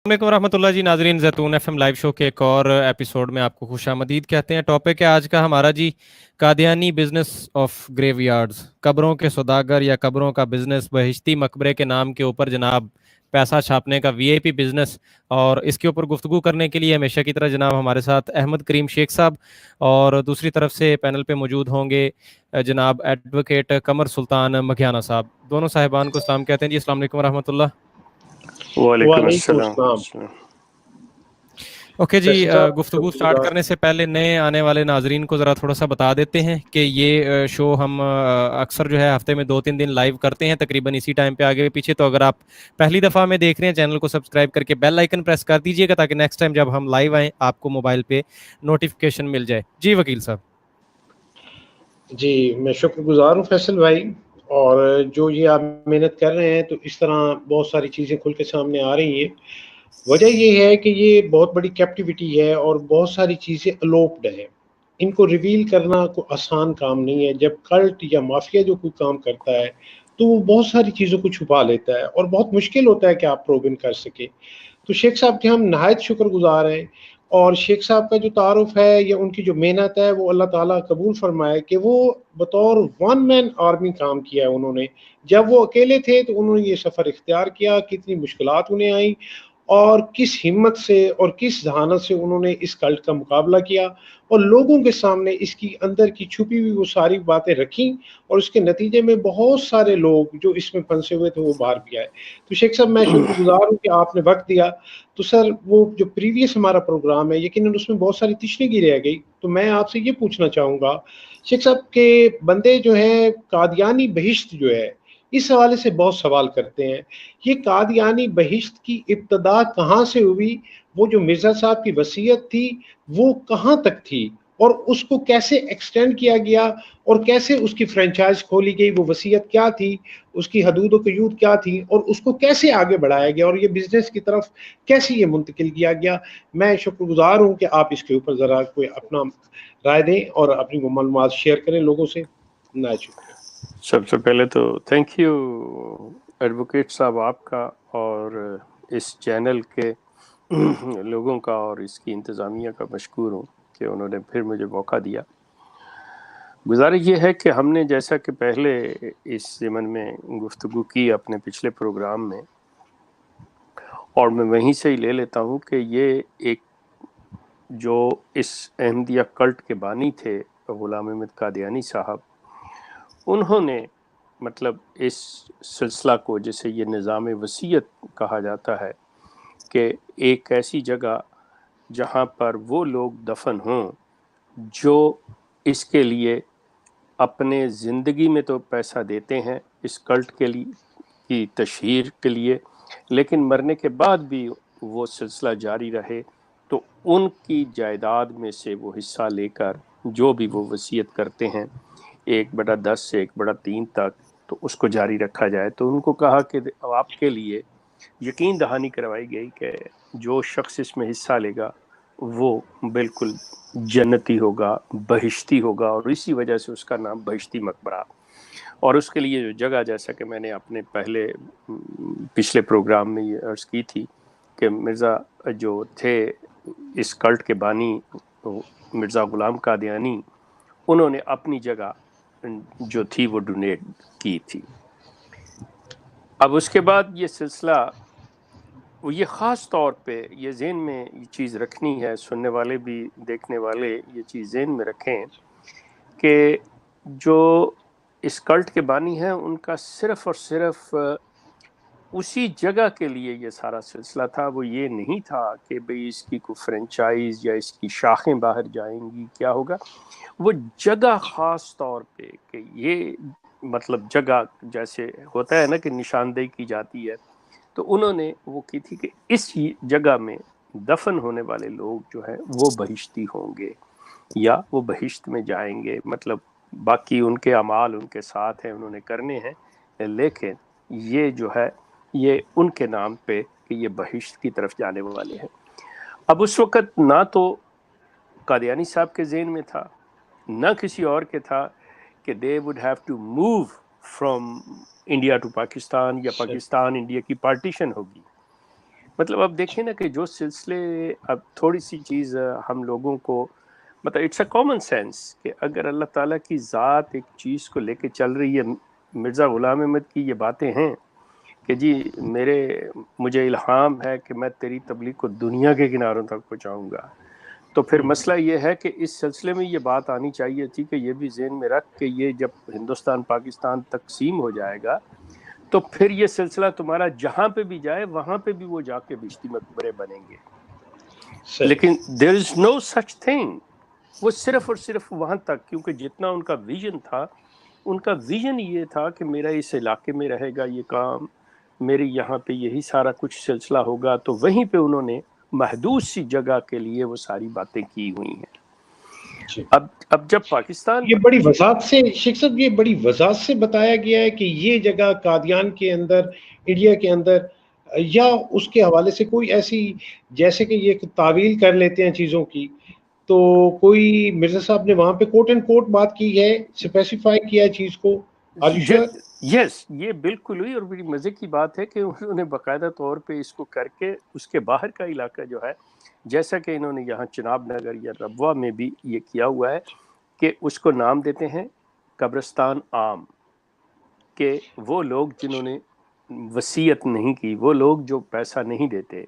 अलैकुम रहमतुल्लाह जी। नाजरीन, ज़ैतून एफएम लाइव शो के एक और एपिसोड में आपको खुशामदीद कहते हैं। टॉपिक है आज का हमारा जी, कादियानी बिजनेस ऑफ ग्रेवयार्ड्स। कब्रों के सौदागर या कब्रों का बिजनेस, बहिश्ती मकबरे के नाम के ऊपर जनाब पैसा छापने का वीआईपी बिजनेस। और इसके ऊपर गुफ्तगू करने के लिए हमेशा की तरह जनाब हमारे साथ अहमद करीम शेख साहब, और दूसरी तरफ से पैनल पे मौजूद होंगे जनाब एडवोकेट कमर सुल्तान मघियाना साहब। दोनों साहिबान को सलाम कहते हैं जी। अस्सलाम वालेकुम रहमतुल्लाह। वालेकुम अस्सलाम। ओके जी, फैसल साहब, गुफ्तगू स्टार्ट शुक्रगुजार। करने से पहले नए आने वाले नाजरीन को ज़रा थोड़ा सा बता देते हैं कि ये शो हम अक्सर जो है हफ्ते में 2-3 दिन लाइव करते हैं, तकरीबन इसी टाइम पे आगे पीछे। तो अगर आप पहली दफ़ा में देख रहे हैं, चैनल को सब्सक्राइब करके बेल आइकन प्रेस कर दीजिएगा ताकि नेक्स्ट टाइम जब हम लाइव आएँ आपको मोबाइल पे नोटिफिकेशन मिल जाए। जी वकील साहब। जी, मैं शुक्रगुजार हूँ फैसल भाई। और जो ये आप मेहनत कर रहे हैं, तो इस तरह बहुत सारी चीज़ें खुल के सामने आ रही हैं। वजह ये है कि ये बहुत बड़ी कैप्टिविटी है और बहुत सारी चीज़ें अलोप्ड हैं। इनको रिवील करना कोई आसान काम नहीं है। जब कल्ट या माफिया जो कोई काम करता है, तो वो बहुत सारी चीज़ों को छुपा लेता है और बहुत मुश्किल होता है कि आप प्रूव इन कर सके। तो शेख साहब के हम नहायत शुक्रगुजार हैं। और शेख साहब का जो तारुफ है या उनकी जो मेहनत है, वो अल्लाह ताला कबूल फरमाए कि वो बतौर वन मैन आर्मी काम किया है उन्होंने। जब वो अकेले थे तो उन्होंने ये सफ़र इख्तियार किया, कितनी मुश्किलात उन्हें आई और किस हिम्मत से और किस जहानत से उन्होंने इस कल्ट का मुकाबला किया और लोगों के सामने इसकी अंदर की छुपी हुई वो सारी बातें रखी। और उसके नतीजे में बहुत सारे लोग जो इसमें फंसे हुए थे वो बाहर भी आए। तो शेख साहब, मैं शुक्रगुजार हूँ कि आपने वक्त दिया। तो सर, वो जो प्रीवियस हमारा प्रोग्राम है, यकीनन उसमें बहुत सारी तशनीगी रह गई। तो मैं आपसे ये पूछना चाहूँगा शेख साहब के बंदे जो हैं कादियानी बहिश्त जो है, इस हवाले से बहुत सवाल करते हैं। ये कादियानी बहिश्त की इब्तदा कहाँ से हुई? वो जो मिर्ज़ा साहब की वसीयत थी, वो कहाँ तक थी? और उसको कैसे एक्सटेंड किया गया और कैसे उसकी फ्रेंचाइज़ खोली गई? वो वसीयत क्या थी? उसकी हदूद व क़यूद क्या थी? और उसको कैसे आगे बढ़ाया गया और ये बिज़नेस की तरफ कैसे ये मुंतकिल किया गया? मैं शुक्रगुज़ार हूँ कि आप इसके ऊपर ज़रा कोई अपना राय दें और अपनी वो मालूमात शेयर करें लोगों से। नायत शुक्रिया। सबसे पहले तो थैंक यू एडवोकेट साहब आपका और इस चैनल के लोगों का और इसकी इंतज़ामिया का मशकूर हूँ कि उन्होंने फिर मुझे मौका दिया। गुजारिश ये है कि हमने जैसा कि पहले इस ज़मन में गुफ्तगू की अपने पिछले प्रोग्राम में, और मैं वहीं से ही ले लेता हूँ कि ये एक जो इस अहमदिया कल्ट के बानी थे ग़ुलाम अहमद कादियानी साहब, उन्होंने मतलब इस सिलसिला को, जिसे ये निज़ाम वसीयत कहा जाता है, कि एक ऐसी जगह जहाँ पर वो लोग दफन हों जो इसके लिए अपने ज़िंदगी में तो पैसा देते हैं इस कल्ट के लिए की तशहीर के लिए, लेकिन मरने के बाद भी वो सिलसिला जारी रहे, तो उनकी जायदाद में से वो हिस्सा लेकर जो भी वो वसीयत करते हैं 1/10 से 1/3 तक, तो उसको जारी रखा जाए। तो उनको कहा कि आपके लिए यकीन दहानी करवाई गई कि जो शख्स इसमें हिस्सा लेगा वो बिल्कुल जन्नती होगा, बहिश्ती होगा, और इसी वजह से उसका नाम बहिश्ती मकबरा। और उसके लिए जो जगह, जैसा कि मैंने अपने पिछले प्रोग्राम में ये अर्ज़ की थी कि मिर्ज़ा जो थे इस कल्ट के बानी मिर्ज़ा ग़ुलाम कादियानी, उन्होंने अपनी जगह जो थी वो डोनेट की थी। अब उसके बाद ये सिलसिला, वो ये ख़ास तौर पे ये ज़हन में ये चीज़ रखनी है, सुनने वाले भी देखने वाले ये चीज़ ज़हन में रखें कि जो इस कल्ट के बानी हैं उनका सिर्फ़ और सिर्फ़ उसी जगह के लिए ये सारा सिलसिला था। वो ये नहीं था कि भाई इसकी कोई फ्रेंचाइज़ या इसकी शाखें बाहर जाएंगी, क्या होगा। वो जगह ख़ास तौर पे कि ये मतलब जगह जैसे होता है ना कि निशानदेही की जाती है, तो उन्होंने वो की थी कि इस जगह में दफन होने वाले लोग जो हैं वो बहिश्ती होंगे या वो बहिश्त में जाएंगे। मतलब बाकी उनके अमाल उनके साथ हैं, उन्होंने करने हैं, लेकिन ये जो है ये उनके नाम पे कि ये बहिश्त की तरफ जाने वाले हैं। अब उस वक़्त ना तो कादियानी साहब के ज़हन में था, ना किसी और के था कि they would have to move from India to Pakistan या पाकिस्तान इंडिया की पार्टीशन होगी। मतलब अब देखें ना कि جو सिलसिले अब थोड़ी सी चीज़ हम लोगों को मतलब इट्स अ कॉमन सेंस کہ اگر اللہ تعالیٰ کی ذات ایک چیز کو لے کے چل رہی ہے. مرزا غلام احمد کی یہ باتیں ہیں کہ جی مجھے الہام ہے کہ میں تیری تبلیغ کو دنیا کے کناروں تک پہنچاؤں گا. تو پھر مسئلہ یہ ہے کہ اس سلسلے میں یہ بات آنی چاہیے تھی کہ یہ بھی ذہن میں رکھ کہ یہ جب ہندوستان پاکستان تقسیم ہو جائے گا تو پھر یہ سلسلہ تمہارا جہاں پہ بھی جائے وہاں پہ بھی وہ جا کے بہشتی مقبرے بنیں گے. لیکن دیر از نو سچ تھنگ. وہ صرف اور صرف وہاں تک، کیونکہ جتنا ان کا ویژن تھا، ان کا ویژن یہ تھا کہ میرا اس علاقے میں رہے گا یہ کام، میرے یہاں پہ یہی سارا کچھ سلسلہ ہوگا. تو وہیں پہ انہوں نے محدود سی جگہ کے لیے وہ ساری باتیں کی ہوئی ہیں. اب جب پاکستان یہ بڑی وضاحت سے شیخ صاحب یہ بڑی وضاحت سے بتایا گیا ہے کہ یہ جگہ قادیان کے اندر، انڈیا کے اندر، یا اس کے حوالے سے کوئی ایسی جیسے کہ یہ تعویل کر لیتے ہیں چیزوں کی، تو کوئی مرزا صاحب نے وہاں پہ کوٹ اینڈ کوٹ بات کی ہے، اسپیسیفائی کیا ہے چیز کو؟ یس، یہ بالکل ہوئی. اور بڑی مزے کی بات ہے کہ انہوں نے باقاعدہ طور پہ اس کو کر کے اس کے باہر کا علاقہ جو ہے، جیسا کہ انہوں نے یہاں چناب نگر یا ربوہ میں بھی یہ کیا ہوا ہے کہ اس کو نام دیتے ہیں قبرستان عام، کہ وہ لوگ جنہوں نے وصیت نہیں کی، وہ لوگ جو پیسہ نہیں دیتے.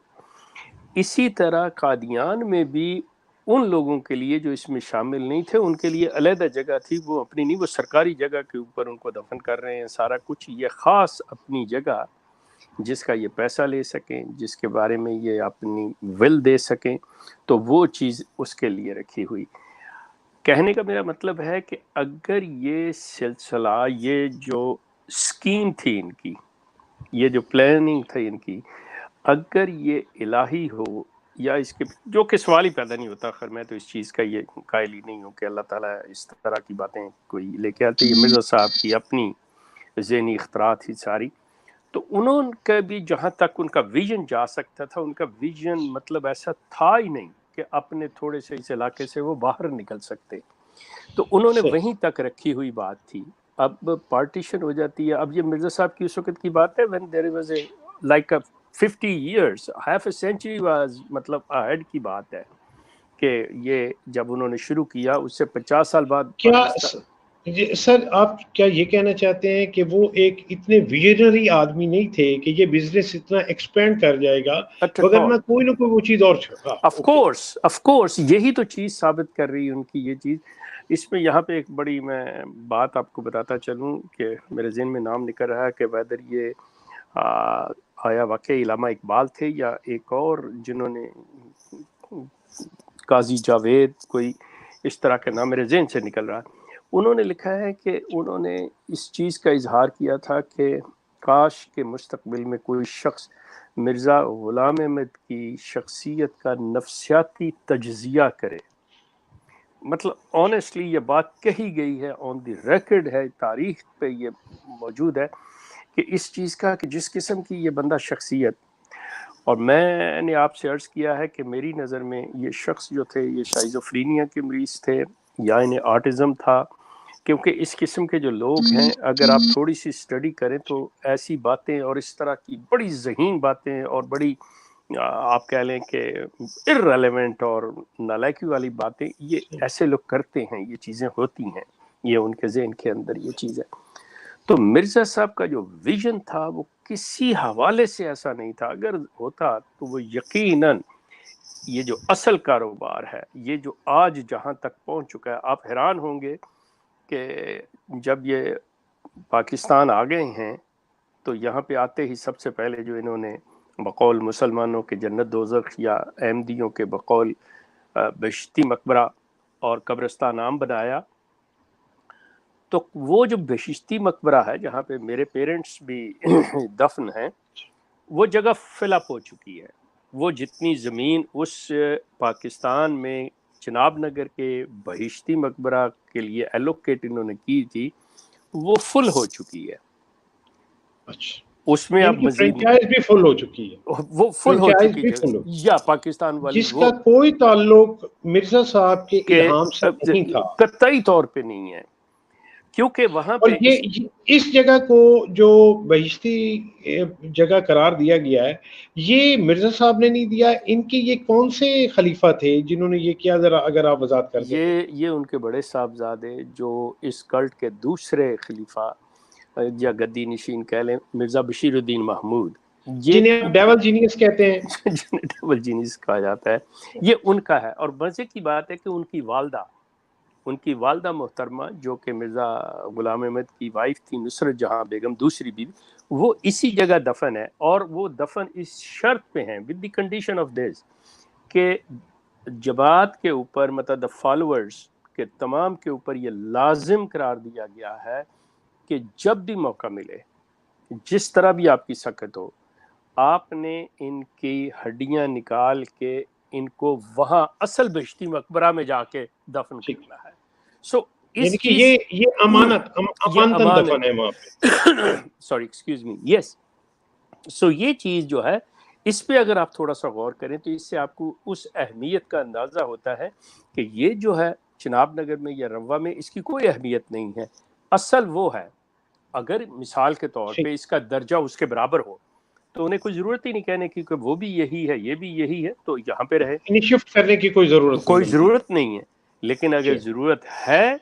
اسی طرح قادیان میں بھی ان لوگوں کے لیے جو اس میں شامل نہیں تھے ان کے لیے علیحدہ جگہ تھی، وہ اپنی نہیں، وہ سرکاری جگہ کے اوپر ان کو دفن کر رہے ہیں سارا کچھ. یہ خاص اپنی جگہ جس کا یہ پیسہ لے سکیں، جس کے بارے میں یہ اپنی ول دے سکیں، تو وہ چیز اس کے لیے رکھی ہوئی. کہنے کا میرا مطلب ہے کہ اگر یہ سلسلہ، یہ جو اسکیم تھی ان کی، یہ جو پلاننگ تھی ان کی، اگر یہ الہی ہو یا اس کے جو کہ سوال ہی پیدا نہیں ہوتا. خیر میں تو اس چیز کا یہ قائل ہی نہیں ہوں کہ اللہ تعالیٰ اس طرح کی باتیں کوئی لے کے آتے. یہ مرزا صاحب کی اپنی ذہنی اختراعات تھی ساری. تو انہوں کا بھی جہاں تک ان کا ویژن جا سکتا تھا، ان کا ویژن مطلب ایسا تھا ہی نہیں کہ اپنے تھوڑے سے اس علاقے سے وہ باہر نکل سکتے. تو انہوں نے وہیں تک رکھی ہوئی بات تھی. اب پارٹیشن ہو جاتی ہے. اب یہ مرزا صاحب کی اس وقت کی بات ہے when there was a like a 50 years, half a century was مطلب ahead کی بات ہے کہ یہ جب انہوں نے شروع کیا اس سے 50 سال بعد. کیا سر آپ کیا یہ کہنا چاہتے ہیں کہ وہ ایک اتنے ویژنری آدمی نہیں تھے کہ یہ بزنس اتنا ایکسپینڈ کر جائے گا، وگرنہ کوئی نہ کوئی وہ چیز اور چھوڑا؟ آف کورس یہی تو چیز ثابت کر رہی ہے ان کی یہ چیز. اس میں یہاں پہ ایک بڑی میں بات آپ کو بتاتا چلوں کہ میرے ذہن میں نام نکل رہا ہے کہ ویدر یہ آیا واقعی علامہ اقبال تھے یا ایک اور جنہوں نے قاضی جاوید، کوئی اس طرح کا نام میرے ذہن سے نکل رہا ہے. انہوں نے لکھا ہے کہ انہوں نے اس چیز کا اظہار کیا تھا کہ کاش کہ مستقبل میں کوئی شخص مرزا غلام احمد کی شخصیت کا نفسیاتی تجزیہ کرے. مطلب آنیسٹلی یہ بات کہی گئی ہے، آن دی ریکارڈ ہے، تاریخ پہ یہ موجود ہے کہ اس چیز کا کہ جس قسم کی یہ بندہ شخصیت. اور میں نے آپ سے عرض کیا ہے کہ میری نظر میں یہ شخص جو تھے یہ شائزوفرینیا کے مریض تھے یا انہیں آٹزم تھا، کیونکہ اس قسم کے جو لوگ ہیں اگر آپ تھوڑی سی اسٹڈی کریں تو ایسی باتیں اور اس طرح کی بڑی ذہین باتیں اور بڑی آپ کہہ لیں کہ irrelevant اور نالائکی والی باتیں یہ ایسے لوگ کرتے ہیں، یہ چیزیں ہوتی ہیں، یہ ان کے ذہن کے اندر یہ چیز ہے. تو مرزا صاحب کا جو ویژن تھا وہ کسی حوالے سے ایسا نہیں تھا. اگر ہوتا تو وہ یقیناً یہ جو اصل کاروبار ہے، یہ جو آج جہاں تک پہنچ چکا ہے، آپ حیران ہوں گے کہ جب یہ پاکستان آ گئے ہیں تو یہاں پہ آتے ہی سب سے پہلے جو انہوں نے بقول مسلمانوں کے جنت دوزخ یا احمدیوں کے بقول بہشتی مقبرہ اور قبرستان عام بنایا. تو وہ جو بہشتی مقبرہ ہے جہاں پہ میرے پیرنٹس بھی دفن ہیں، وہ جگہ فل اپ ہو چکی ہے. وہ جتنی زمین اس پاکستان میں چناب نگر کے بہشتی مقبرہ کے لیے ایلوکیٹ انہوں نے کی تھی وہ فل ہو چکی ہے. اچھا، اس میں اب مزید فرنچائز بھی فل ہو چکی ہے، وہ فل ہو چکی ہے یا پاکستان والی جس کا کوئی تعلق مرزا صاحب کے الہام سے نہیں تھا، قطعی طور پہ نہیں ہے. क्योंकि वहाँ اور पे یہ اس جگہ کو جو بہشتی جگہ قرار دیا گیا ہے یہ مرزا صاحب نے نہیں دیا، ان کے یہ کون سے خلیفہ تھے جنہوں نے یہ کیا؟ ذرا اگر آپ وضاحت کر دیں. یہ ان کے بڑے صاحبزادے جو اس کلٹ کے دوسرے خلیفہ یا گدی نشین کہہ لیں، مرزا بشیر الدین محمود، یہ جنہیں آپ ڈیول جینیس کہتے ہیں. جنہیں ڈبل جینیس کہا جاتا ہے، یہ ان کا ہے. اور مزے کی بات ہے کہ ان کی والدہ محترمہ جو کہ مرزا غلام احمد کی وائف تھی، نصرت جہاں بیگم دوسری بیوی، وہ اسی جگہ دفن ہے. اور وہ دفن اس شرط پہ ہیں with the condition of this کہ جماعت کے اوپر مطلب دا فالوورز کے تمام کے اوپر یہ لازم قرار دیا گیا ہے کہ جب بھی موقع ملے، جس طرح بھی آپ کی سکت ہو، آپ نے ان کی ہڈیاں نکال کے ان کو وہاں اصل بہشتی مقبرہ میں جا کے دفن کرنا ہے. سو یعنی اس کہ چیز یہ امانتاً دفن ہے وہاں پہ. سوری ایکسکیوز می، یس. سو یہ چیز جو ہے اس پہ اگر آپ تھوڑا سا غور کریں تو اس سے آپ کو اس اہمیت کا اندازہ ہوتا ہے کہ یہ جو ہے چناب نگر میں یا روا میں اس کی کوئی اہمیت نہیں ہے. اصل وہ ہے اگر مثال کے طور پہ اس کا درجہ اس کے برابر ہو تو انہیں کوئی ضرورت ہی نہیں کہنے کی کہ وہ بھی یہی ہے یہ بھی یہی ہے تو یہاں پہ رہے، انہیں شفٹ کرنے کی کوئی ضرورت نہیں ہے. لیکن اگر ضرورت ہے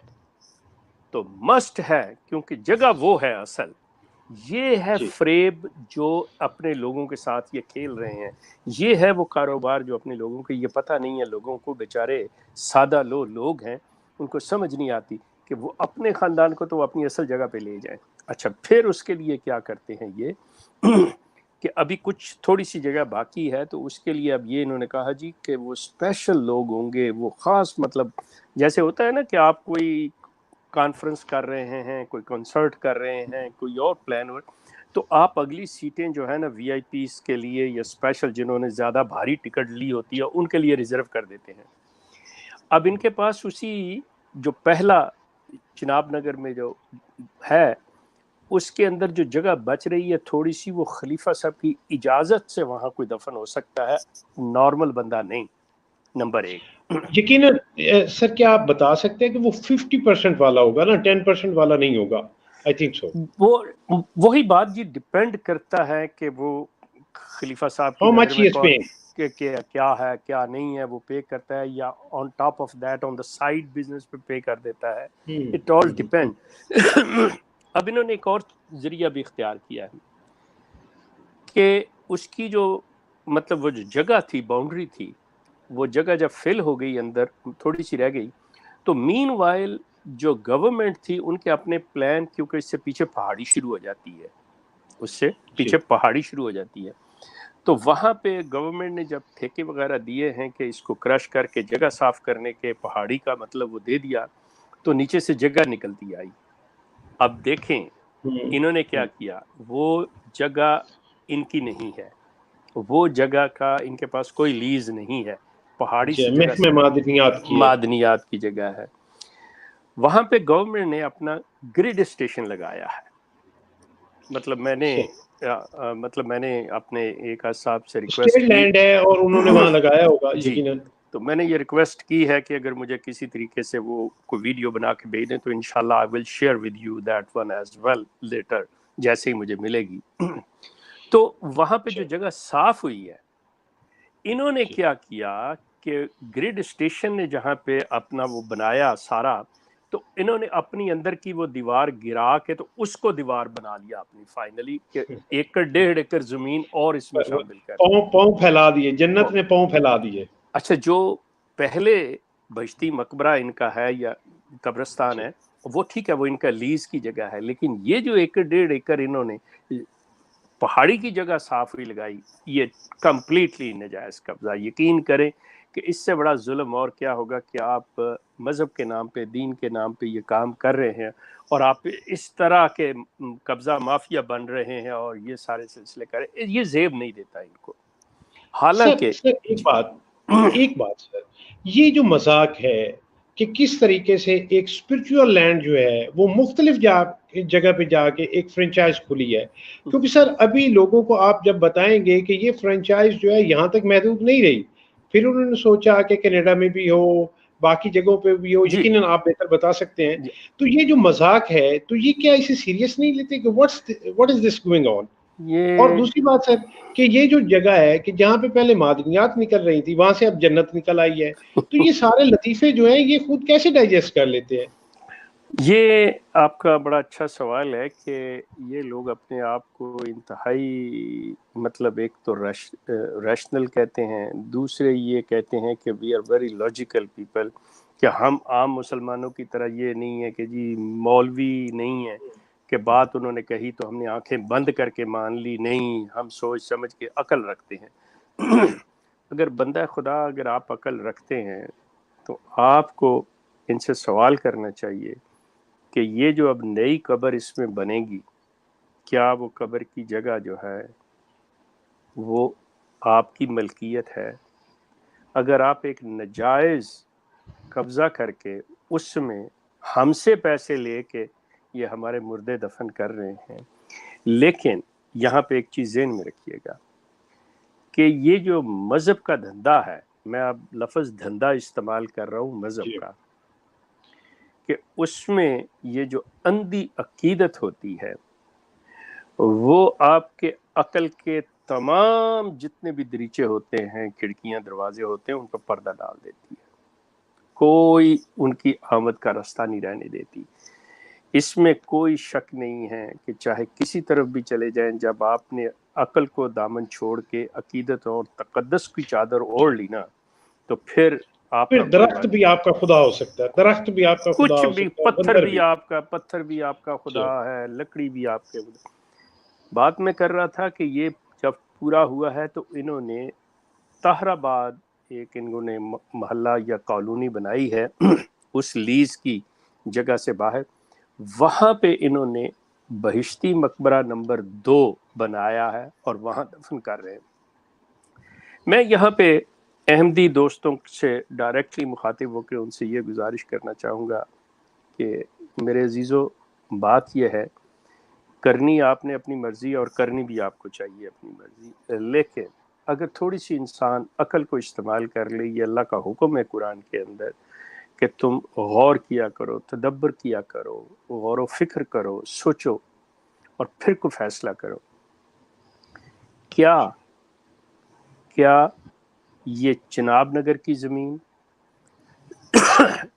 تو مسٹ ہے، کیونکہ جگہ وہ ہے اصل. یہ ہے فریب جو اپنے لوگوں کے ساتھ یہ کھیل رہے ہیں، یہ ہے وہ کاروبار جو اپنے لوگوں کو یہ پتہ نہیں ہے. لوگوں کو بیچارے سادہ لوگ ہیں، ان کو سمجھ نہیں آتی کہ وہ اپنے خاندان کو تو وہ اپنی اصل جگہ پہ لے جائیں. اچھا پھر اس کے لیے کیا کرتے ہیں یہ کہ ابھی کچھ تھوڑی سی جگہ باقی ہے تو اس کے لیے اب یہ انہوں نے کہا جی کہ وہ اسپیشل لوگ ہوں گے، وہ خاص مطلب جیسے ہوتا ہے نا کہ آپ کوئی کانفرنس کر رہے ہیں، کوئی کنسرٹ کر رہے ہیں، کوئی اور پلان ہو، تو آپ اگلی سیٹیں جو ہے نا وی آئی پیز کے لیے یا اسپیشل جنہوں نے زیادہ بھاری ٹکٹ لی ہوتی ہے ان کے لیے ریزرو کر دیتے ہیں. اب ان کے پاس اسی جو پہلا چناب نگر میں جو ہے اس کے اندر جو جگہ بچ رہی ہے تھوڑی سی، وہ خلیفہ صاحب کی اجازت سے وہاں کوئی دفن ہو سکتا ہے، نارمل بندہ نہیں. نمبر ایک. یقیناً سر کیا آپ بتا سکتے ہیں کہ وہ 50% والا ہوگا نا، 10% والا نہیں ہوگا؟ I think so. وہی بات جی ڈیپینڈ کرتا ہے کہ وہ خلیفہ صاحب کی نظر میں کون کہ کیا ہے کیا نہیں ہے وہ پے کرتا ہے، یا on top of that on the side business پہ پے کر دیتا ہے. It all depend. اب انہوں نے ایک اور ذریعہ بھی اختیار کیا ہے کہ اس کی جو مطلب وہ جو جگہ تھی، باؤنڈری تھی، وہ جگہ جب فل ہو گئی اندر تھوڑی سی رہ گئی تو مین وائل جو گورنمنٹ تھی ان کے اپنے پلان، کیونکہ اس سے پیچھے پہاڑی شروع ہو جاتی ہے تو وہاں پہ گورنمنٹ نے جب ٹھیکے وغیرہ دیے ہیں کہ اس کو کرش کر کے جگہ صاف کرنے کے، پہاڑی کا مطلب وہ دے دیا تو نیچے سے جگہ نکلتی آئی. اب دیکھیں انہوں نے کیا کیا، وہ جگہ ان کی نہیں ہے، وہ جگہ کا ان کے پاس کوئی لیز نہیں ہے، پہاڑی سے جگہ معدنیات کی جگہ ہے. وہاں پہ گورنمنٹ نے اپنا گریڈ اسٹیشن لگایا ہے. مطلب میں نے اپنے ایک صاحب سے ریکویسٹ کی، لینڈ ہے اور انہوں نے وہاں لگایا ہوگا یقیناً. تو میں نے یہ ریکویسٹ کی ہے کہ اگر مجھے کسی طریقے سے وہ کوئی ویڈیو بنا کے بھیج دیں تو انشاءاللہ I will share with you that one as well later، جیسے ہی مجھے ملے گی. تو وہاں پہ جو جگہ صاف ہوئی ہے انہوں نے کیا کیا کہ گریڈ اسٹیشن نے جہاں پہ اپنا وہ بنایا سارا، تو انہوں نے اپنی اندر کی وہ دیوار گرا کے تو اس کو دیوار بنا لیا اپنی فائنلی کہ 1.5 ایکڑ زمین اور اس میں شامل کر پاؤں پھیلا دیے، جنت نے پاؤں پھیلا دیے. اچھا جو پہلے بہشتی مقبرہ ان کا ہے یا قبرستان ہے وہ ٹھیک ہے، وہ ان کا لیز کی جگہ ہے، لیکن یہ جو 1.5 ایکڑ انہوں نے پہاڑی کی جگہ صاف ہوئی لگائی، یہ کمپلیٹلی ناجائز قبضہ. یقین کریں کہ اس سے بڑا ظلم اور کیا ہوگا کہ آپ مذہب کے نام پہ، دین کے نام پہ یہ کام کر رہے ہیں اور آپ اس طرح کے قبضہ مافیا بن رہے ہیں اور یہ سارے سلسلے کر رہے ہیں. یہ زیب نہیں دیتا ان کو. حالانکہ ایک بات سر، یہ جو مذاق ہے کہ کس طریقے سے ایک اسپرچول لینڈ جو ہے وہ مختلف جگہ پہ جا کے ایک فرنچائز کھلی ہے، کیونکہ سر ابھی لوگوں کو آپ جب بتائیں گے کہ یہ فرنچائز جو ہے یہاں تک محدود نہیں رہی، پھر انہوں نے سوچا کہ کینیڈا میں بھی ہو، باقی جگہوں پہ بھی ہو, جی یقیناً آپ بہتر بتا سکتے ہیں. جی تو یہ جو مذاق ہے تو یہ کیا اسے سیریس نہیں لیتے کہ what is this going on؟ اور یہ دوسری بات سر کہ یہ جو جگہ ہے کہ جہاں پہ پہلے معدنیات نکل رہی تھی وہاں سے اب جنت نکل آئی ہے, تو یہ سارے لطیفے جو ہیں یہ خود کیسے ڈائجسٹ کر لیتے ہیں؟ یہ آپ کا بڑا اچھا سوال ہے کہ یہ لوگ اپنے آپ کو انتہائی مطلب ایک تو ریشنل کہتے ہیں, دوسرے یہ کہتے ہیں کہ we are very logical people, کہ ہم عام مسلمانوں کی طرح یہ نہیں ہے کہ جی مولوی نہیں ہے کہ بات انہوں نے کہی تو ہم نے آنکھیں بند کر کے مان لی, نہیں ہم سوچ سمجھ کے عقل رکھتے ہیں. اگر بندہ خدا اگر آپ عقل رکھتے ہیں تو آپ کو ان سے سوال کرنا چاہیے کہ یہ جو اب نئی قبر اس میں بنے گی, کیا وہ قبر کی جگہ جو ہے وہ آپ کی ملکیت ہے؟ اگر آپ ایک ناجائز قبضہ کر کے اس میں ہم سے پیسے لے کے یہ ہمارے مردے دفن کر رہے ہیں, لیکن یہاں پہ ایک چیز ذہن میں رکھیے گا کہ یہ جو مذہب کا دھندا ہے, میں اب لفظ دھندا استعمال کر رہا ہوں مذہب جی کا, کہ اس میں یہ جو اندھی عقیدت ہوتی ہے وہ آپ کے عقل کے تمام جتنے بھی دریچے ہوتے ہیں, کھڑکیاں دروازے ہوتے ہیں, ان پر پردہ ڈال دیتی ہے, کوئی ان کی آمد کا راستہ نہیں رہنے دیتی. اس میں کوئی شک نہیں ہے کہ چاہے کسی طرف بھی چلے جائیں, جب آپ نے عقل کو دامن چھوڑ کے عقیدت اور تقدس کی چادر اوڑھ لی نا, تو پھر آپ پھر کا کوئی درخت بھی آپ کا خدا ہو سکتا ہے, درخت بھی آپ کا خدا کچھ ہو بھی, سکتا ہے, بندر بھی. پتھر بھی آپ کا جی خدا ہے, لکڑی بھی آپ کے خدا. بات میں کر رہا تھا کہ یہ جب پورا ہوا ہے تو انہوں نے طاہر آباد ایک انہوں نے محلہ یا کالونی بنائی ہے اس لیز کی جگہ سے باہر, وہاں پہ انہوں نے بہشتی مقبرہ نمبر 2 بنایا ہے اور وہاں دفن کر رہے ہیں. میں یہاں پہ احمدی دوستوں سے ڈائریکٹلی مخاطب ہو کے ان سے یہ گزارش کرنا چاہوں گا کہ میرے عزیزو, بات یہ ہے کرنی آپ نے اپنی مرضی اور کرنی بھی آپ کو چاہیے اپنی مرضی, لیکن اگر تھوڑی سی انسان عقل کو استعمال کر لے, یہ اللہ کا حکم ہے قرآن کے اندر کہ تم غور کیا کرو, تدبر کیا کرو, غور و فکر کرو, سوچو اور پھر کو فیصلہ کرو. کیا یہ چناب نگر کی زمین,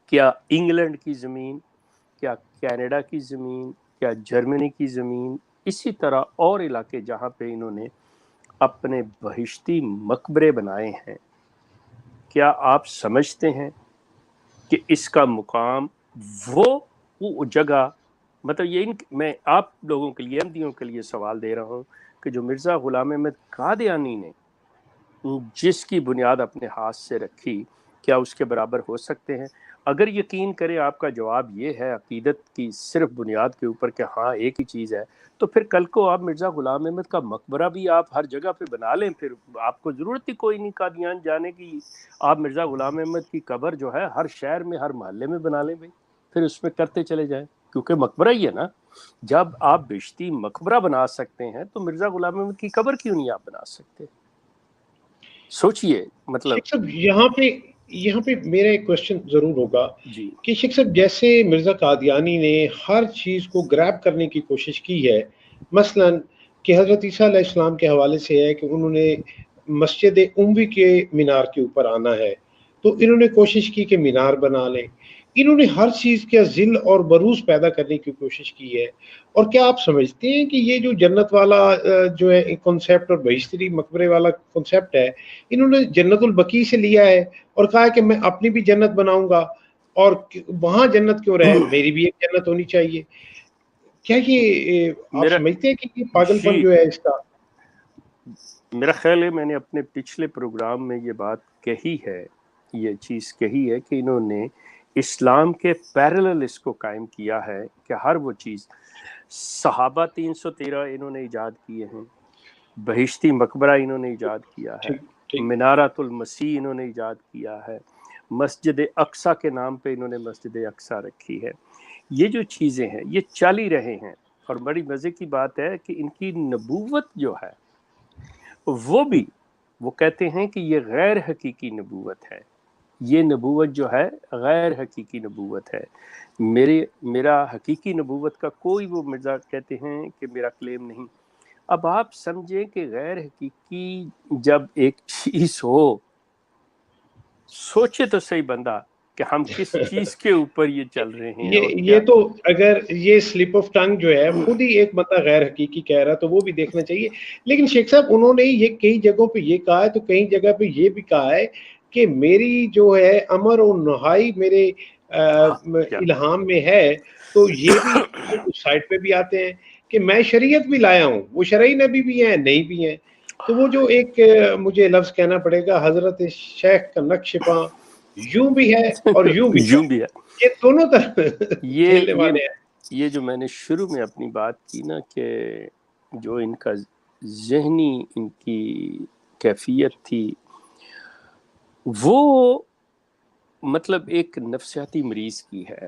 کیا انگلینڈ کی زمین, کیا کینیڈا کی زمین, کیا جرمنی کی زمین, اسی طرح اور علاقے جہاں پہ انہوں نے اپنے بہشتی مقبرے بنائے ہیں, کیا آپ سمجھتے ہیں کہ اس کا مقام وہ جگہ, مطلب یہ میں آپ لوگوں کے لیے, احمدیوں کے لیے سوال دے رہا ہوں کہ جو مرزا غلام احمد قادیانی نے جس کی بنیاد اپنے ہاتھ سے رکھی, کیا اس کے برابر ہو سکتے ہیں؟ اگر یقین کریں آپ کا جواب یہ ہے عقیدت کی صرف بنیاد کے اوپر کہ ہاں ایک ہی چیز ہے, تو پھر کل کو آپ مرزا غلام احمد کا مقبرہ بھی آپ ہر جگہ پہ بنا لیں, پھر آپ کو ضرورت ہی کوئی نہیں قادیان جانے کی. آپ مرزا غلام احمد کی قبر جو ہے ہر شہر میں ہر محلے میں بنا لیں بھائی, پھر اس میں کرتے چلے جائیں, کیونکہ مقبرہ ہی ہے نا. جب آپ بہشتی مقبرہ بنا سکتے ہیں تو مرزا غلام احمد کی قبر کیوں نہیں آپ بنا سکتے؟ سوچئے. مطلب شیخ صاحب یہاں پہ میرا ایک کوشچن ضرور ہوگا جی کہ شیخ صاحب جیسے مرزا قادیانی نے ہر چیز کو گریب کرنے کی کوشش کی ہے, مثلا کہ حضرت عیسیٰ علیہ السلام کے حوالے سے ہے کہ انہوں نے مسجد اموی کے مینار کے اوپر آنا ہے تو انہوں نے کوشش کی کہ مینار بنا لیں, انہوں نے ہر چیز کا ذل اور بروز پیدا کرنے کی کوشش کی ہے. اور کیا آپ سمجھتے ہیں کہ یہ جو جنت والا جو ہے کنسیپٹ اور بہشتی مقبرے والا کنسیپٹ ہے, انہوں نے جنت البقیع سے لیا ہے اور کہا ہے کہ میں اپنی بھی جنت بناؤں گا, اور وہاں جنت کیوں رہے, میری بھی ایک جنت ہونی چاہیے؟ کیا یہ آپ میرا سمجھتے ہیں کہ یہ پاگل پن جی جو ہے اس کا؟ میرا خیال ہے میں نے اپنے پچھلے پروگرام میں یہ بات کہی ہے, یہ چیز کہی ہے کہ انہوں نے اسلام کے پیرلل اس کو قائم کیا ہے کہ ہر وہ چیز, صحابہ 313 انہوں نے ایجاد کیے ہیں, بہشتی مقبرہ انہوں نے ایجاد کیا ہے, ٹھیک ٹھیک منارۃ المسیح انہوں نے ایجاد کیا ہے, مسجد اقصیٰ کے نام پہ انہوں نے مسجد اقصیٰ رکھی ہے. یہ جو چیزیں ہیں یہ چل ہی رہے ہیں, اور بڑی مزے کی بات ہے کہ ان کی نبوت جو ہے وہ بھی وہ کہتے ہیں کہ یہ غیر حقیقی نبوت ہے, یہ نبوت جو ہے غیر حقیقی نبوت ہے. میرا حقیقی نبوت کا کوئی وہ مرزا کہتے ہیں کہ میرا کلیم نہیں. اب آپ سمجھیں کہ غیر حقیقی جب ایک چیز ہو، سوچے تو صحیح بندہ کہ ہم کس چیز کے اوپر یہ چل رہے ہیں. اور یہ تو اگر یہ سلپ آف ٹنگ جو ہے خود ہی ایک بندہ غیر حقیقی کہہ رہا تو وہ بھی دیکھنا چاہیے. لیکن شیخ صاحب انہوں نے یہ کئی جگہوں پہ یہ کہا ہے، تو کئی جگہ پہ یہ بھی کہا ہے کہ میری جو ہے امر و نہائی میرے الہام میں ہے. تو یہ بھی اس سائٹ پہ بھی آتے ہیں کہ میں شریعت بھی لایا ہوں، وہ شرعی نبی بھی ہیں نہیں بھی ہیں. تو وہ جو ایک مجھے لفظ کہنا پڑے گا، حضرت شیخ کا نقش پاں یوں بھی ہے اور یوں بھی ہے، یہ دونوں طرف کھیلنے والے ہیں. یہ جو میں نے شروع میں اپنی بات کی نا کہ جو ان کا ذہنی ان کی کیفیت تھی، وہ مطلب ایک نفسیاتی مریض کی ہے.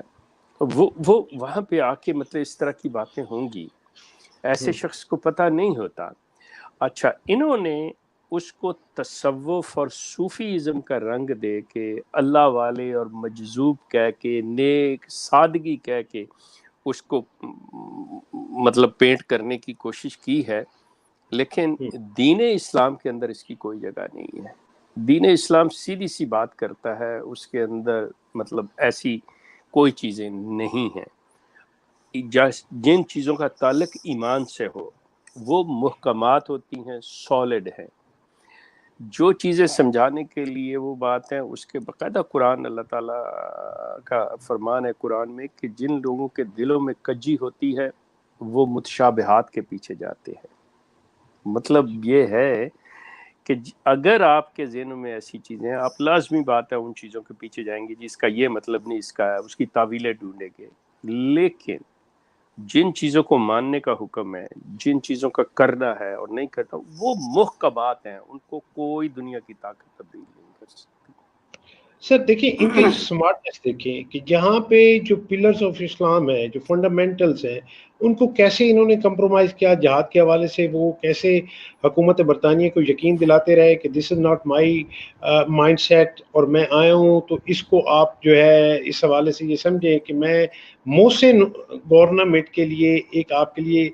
وہ وہاں پہ آ کے مطلب اس طرح کی باتیں ہوں گی، ایسے شخص کو پتہ نہیں ہوتا. اچھا، انہوں نے اس کو تصوف اور صوفیزم کا رنگ دے کے اللہ والے اور مجذوب کہہ کے نیک سادگی کہہ کے اس کو مطلب پینٹ کرنے کی کوشش کی ہے. لیکن دین اسلام کے اندر اس کی کوئی جگہ نہیں ہے. دین اسلام سیدھی سی بات کرتا ہے، اس کے اندر مطلب ایسی کوئی چیزیں نہیں ہیں. جن چیزوں کا تعلق ایمان سے ہو وہ محکمات ہوتی ہیں، سالڈ ہیں. جو چیزیں سمجھانے کے لیے وہ بات ہے، اس کے باقاعدہ قرآن اللہ تعالیٰ کا فرمان ہے قرآن میں کہ جن لوگوں کے دلوں میں کجی ہوتی ہے وہ متشابہات کے پیچھے جاتے ہیں. مطلب یہ ہے کہ اگر آپ کے ذہنوں میں ایسی چیزیں ہیں، آپ لازمی بات ہے ان چیزوں کے پیچھے جائیں گے جس کا یہ مطلب نہیں، اس کا اس کی تعویلیں ڈھونڈیں گے. لیکن جن چیزوں کو ماننے کا حکم ہے، جن چیزوں کا کرنا ہے اور نہیں کرنا، وہ محکمات ہیں، ان کو کوئی دنیا کی طاقت تبدیل نہیں کر سکتی. سر دیکھیں ان کے سمارٹنس دیکھیں کہ جہاں پہ جو پلرز آف اسلام ہے، جو فنڈامنٹلز ہیں، ان کو کیسے انہوں نے کمپرومائز کیا. جہاد کے حوالے سے وہ کیسے حکومت برطانیہ کو یقین دلاتے رہے کہ this is not my mindset, اور میں آیا ہوں تو اس کو آپ جو ہے اس حوالے سے یہ سمجھیں کہ میں محسن گورنمنٹ کے لیے ایک آپ کے لیے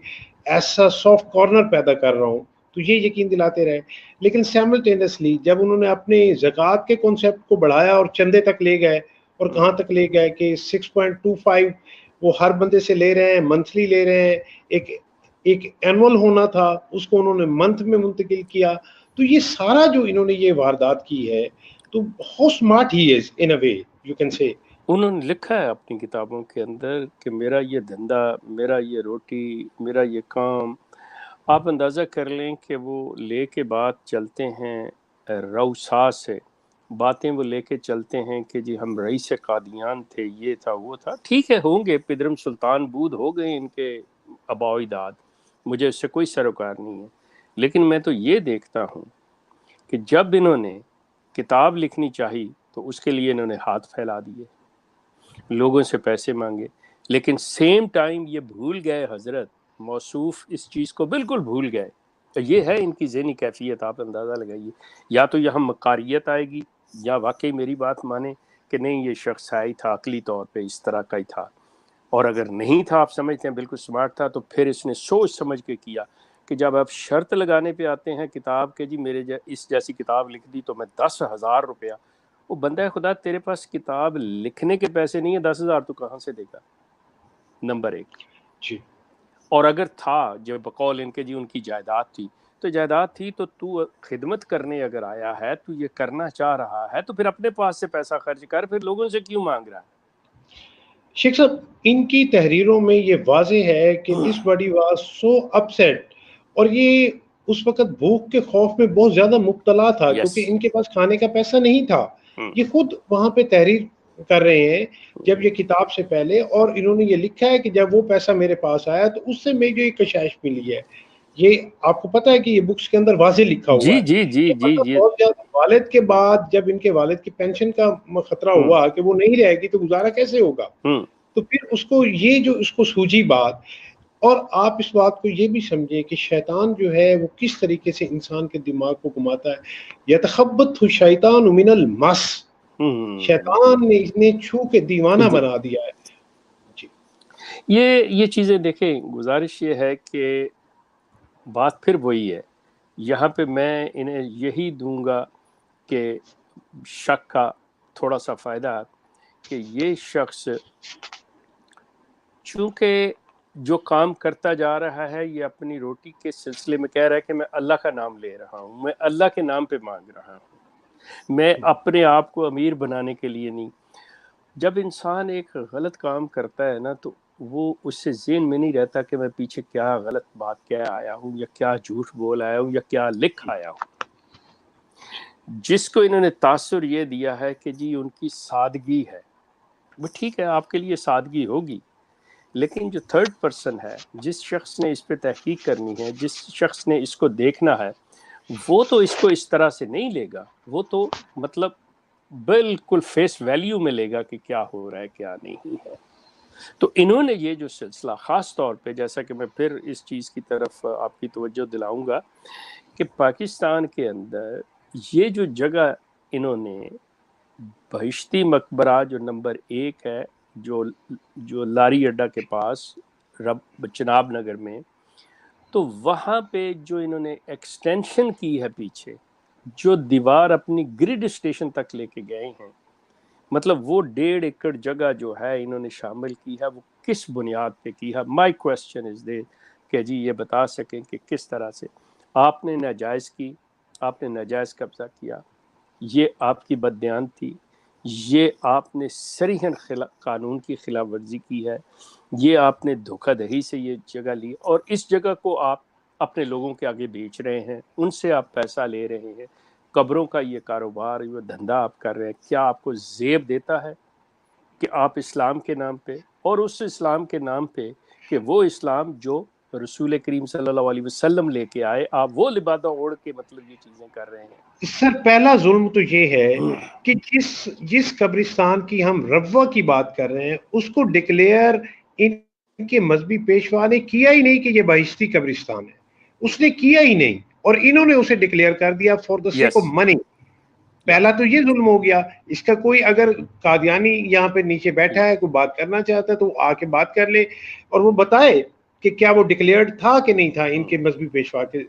ایسا سافٹ کارنر پیدا کر رہا ہوں، تو یہ یقین دلاتے رہے. لیکن سیملٹینسلی جب انہوں نے اپنے زکوٰۃ کے کانسیپٹ کو بڑھایا اور چندے تک لے گئے، اور کہاں تک لے گئے کہ 6.25 وہ ہر بندے سے لے رہے ہیں، منتھلی لے رہے ہیں، ایک اینول ہونا تھا اس کو انہوں نے منتھ میں منتقل کیا. تو یہ سارا جو انہوں نے یہ واردات کی ہے، تو how smart he is in a way you can say. انہوں نے لکھا ہے اپنی کتابوں کے اندر کہ میرا یہ دھندا، میرا یہ روٹی، میرا یہ کام. آپ اندازہ کر لیں کہ وہ لے کے بات چلتے ہیں روسا سے، باتیں وہ لے کے چلتے ہیں کہ جی ہم رئیس قادیان تھے، یہ تھا وہ تھا. ٹھیک ہے، ہوں گے پدرم سلطان بود ہو گئے ان کے آباء و اجداد، مجھے اس سے کوئی سروکار نہیں ہے. لیکن میں تو یہ دیکھتا ہوں کہ جب انہوں نے کتاب لکھنی چاہی تو اس کے لیے انہوں نے ہاتھ پھیلا دیے، لوگوں سے پیسے مانگے. لیکن سیم ٹائم یہ بھول گئے، حضرت موصوف اس چیز کو بالکل بھول گئے. یہ ہے ان کی ذہنی کیفیت، آپ اندازہ لگائیے. یا تو یہاں مکاریت آئے گی، یا واقعی میری بات مانیں کہ نہیں یہ شخص ہے ہی تھا، عقلی طور پہ اس طرح کا ہی تھا. اور اگر نہیں تھا، آپ سمجھتے ہیں بالکل سمارٹ تھا، تو پھر اس نے سوچ سمجھ کے کیا کہ جب آپ شرط لگانے پہ آتے ہیں کتاب کے جی میرے اس جیسی کتاب لکھ دی تو میں 10,000 روپیہ. وہ بندہ خدا تیرے پاس کتاب لکھنے کے پیسے نہیں ہیں، 10,000 تو کہاں سے دے گا؟ نمبر ایک. جی. اور اگر تھا جو بقول ان کے جی ان کی جائیداد تھی، تو جائیداد تھی تو خدمت کرنے اگر آیا ہے، تو یہ کرنا چاہ رہا ہے، تو پھر اپنے پاس سے پیسہ خرچ کر، پھر لوگوں سے کیوں مانگ رہا ہے؟ شیخ صاحب ان کی تحریروں میں یہ واضح ہے کہ this body was so upset, اور یہ اس وقت بھوک کے خوف میں بہت زیادہ مبتلا تھا، کیونکہ ان کے پاس کھانے کا پیسہ نہیں تھا. یہ خود وہاں پہ تحریر کر رہے ہیں جب یہ کتاب سے پہلے، اور انہوں نے یہ لکھا ہے کہ جب وہ پیسہ میرے پاس آیا تو اس سے میں جو ایک کشائش ملی ہے. یہ آپ کو پتا ہے کہ یہ بکس کے اندر واضح لکھا ہوا ہے. جی بہت زیادہ والد کے بعد جب ان کے والد کی پینشن کا خطرہ ہوا کہ وہ نہیں رہے گی تو گزارا کیسے ہوگا، تو پھر اس کو یہ جو اس کو سوجی بات. اور آپ اس بات کو یہ بھی سمجھیں کہ شیطان جو ہے وہ کس طریقے سے انسان کے دماغ کو گھماتا ہے. یتخبط الشیطان من المس، शैतान ने इसने छू के दीवाना बना दिया है जी। ये चीज़ें देखें, गुजारिश ये है कि बात फिर वही है, यहाँ पे मैं इन्हें यही दूंगा कि शक का थोड़ा सा फ़ायदा कि ये शख्स चूँकि जो काम करता जा रहा है ये अपनी रोटी के सिलसिले में कह रहा है कि मैं अल्लाह का नाम ले रहा हूँ, मैं अल्लाह के नाम पे मांग रहा हूँ, मैं अपने आप को अमीर बनाने के लिए नहीं। जब इंसान एक गलत काम करता है ना तो वो उससे ज़हन में नहीं रहता कि मैं पीछे क्या गलत बात कह आया हूँ या क्या झूठ बोल आया हूँ या क्या लिख आया हूँ। जिसको इन्होंने तासुर ये दिया है कि जी उनकी सादगी है, वो ठीक है, आपके लिए सादगी होगी, लेकिन जो थर्ड पर्सन है, जिस शख्स ने इस पे तहकीक करनी है, जिस शख्स ने इसको देखना है, वो तो इसको इस तरह से नहीं लेगा, वो तो मतलब बिल्कुल फेस वैल्यू में लेगा कि क्या हो रहा है क्या नहीं है। तो इन्होंने ये जो सिलसिला ख़ास तौर पे, जैसा कि मैं फिर इस चीज़ की तरफ आपकी तवज्जो दिलाऊंगा कि पाकिस्तान के अंदर ये जो जगह इन्होंने बहिश्ती मकबरा जो नंबर 1 है, जो लारी अड्डा के पास चनाब नगर में, तो वहाँ पे जो इन्होंने एक्सटेंशन की है पीछे, जो दीवार अपनी ग्रिड स्टेशन तक लेके गए हैं, मतलब वो 1.5 एकड़ जगह जो है इन्होंने शामिल की है, वो किस बुनियाद पे की है? माय क्वेश्चन इज दे कि जी ये बता सकें कि किस तरह से आपने नाजायज़ की, आपने नाजायज़ कब्जा किया, ये आपकी बदयान थी, ये आपने सरीहन कानून की खिलाफ वर्जी की है, ये आपने धोखाधड़ी से ये जगह ली और इस जगह को आप अपने लोगों के आगे बेच रहे हैं, उनसे आप पैसा ले रहे हैं, कब्रों का ये कारोबार, ये धंधा आप कर रहे हैं। क्या आपको ज़ेब देता है कि आप इस्लाम के नाम पे, और उस इस्लाम के नाम पे कि वो इस्लाम जो रसूल करीम सल्लल्लाहु अलैहि वसल्लम लेके आए, आप वो लिबादा ओढ़ के मतलब ये चीज़ें कर रहे हैं। सर पहला जुल्म तो ये है कि जिस कब्रिस्तान की हम रब्वा की बात कर रहे हैं उसको डिक्लेयर इनके मजहबी पेशवा ने किया ही नहीं कि ये बहिश्ती कब्रिस्तान है, उसने किया ही नहीं और इन्होंने उसे डिक्लेयर कर दिया for the sake of money. पहला तो ये जुल्म हो गया। इसका कोई अगर कादियानी यहाँ पे नीचे बैठा है, कोई बात करना चाहता है तो आके बात कर ले और वो बताए कि क्या वो डिक्लेयर्ड था कि नहीं था इनके मजहबी पेशवा के।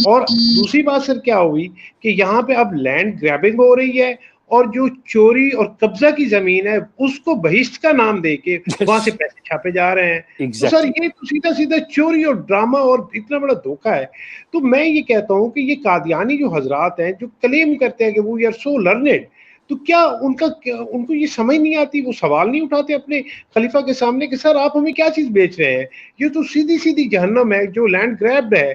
और दूसरी बात सर क्या हुई कि यहाँ पे अब लैंड ग्रैबिंग हो रही है और जो चोरी और कब्जा की जमीन है उसको बहिश्त का नाम देके वहां से पैसे छापे जा रहे हैं। तो सर ये तो सीधा सीधा चोरी और ड्रामा और इतना बड़ा धोखा है। तो मैं ये कहता हूँ कि ये कादियानी जो हजरात हैं जो क्लेम करते हैं कि वो यार सो लर्नेड, तो क्या उनको ये समझ नहीं आती, वो सवाल नहीं उठाते अपने खलीफा के सामने कि सर आप हमें क्या चीज बेच रहे हैं, ये तो सीधी सीधी जहन्नम है, जो लैंड ग्रैब्ड है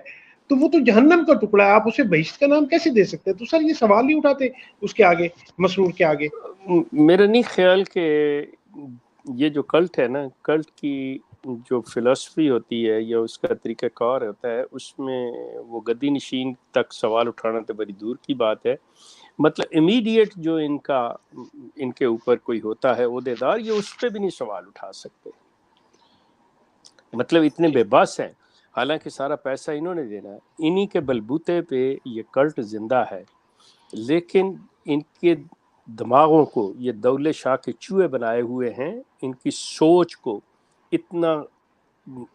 तो वो तो जहन्नम का टुकड़ा है, आप उसे बहिश्त का नाम कैसे दे सकते हैं? तो सर ये सवाल नहीं उठाते उसके आगे, मसरूर के आगे। मेरा नहीं ख्याल कि ये जो कल्ट है ना, कल्ट की जो फिलॉसफी होती है या उसका तरीका कार होता है, उसमें वो गद्दी नशीन तक सवाल उठाना तो बड़ी दूर की बात है। मतलब इमीडिएट जो इनके ऊपर कोई होता है ओहदेदार, ये उस पर भी नहीं सवाल उठा सकते, मतलब इतने बेबस हैं। हालांकि सारा पैसा इन्होंने देना है, इन्हीं के बलबूते पे ये कल्ट जिंदा है, लेकिन इनके दिमागों को ये दौले शाह के चूहे बनाए हुए हैं, इनकी सोच को इतना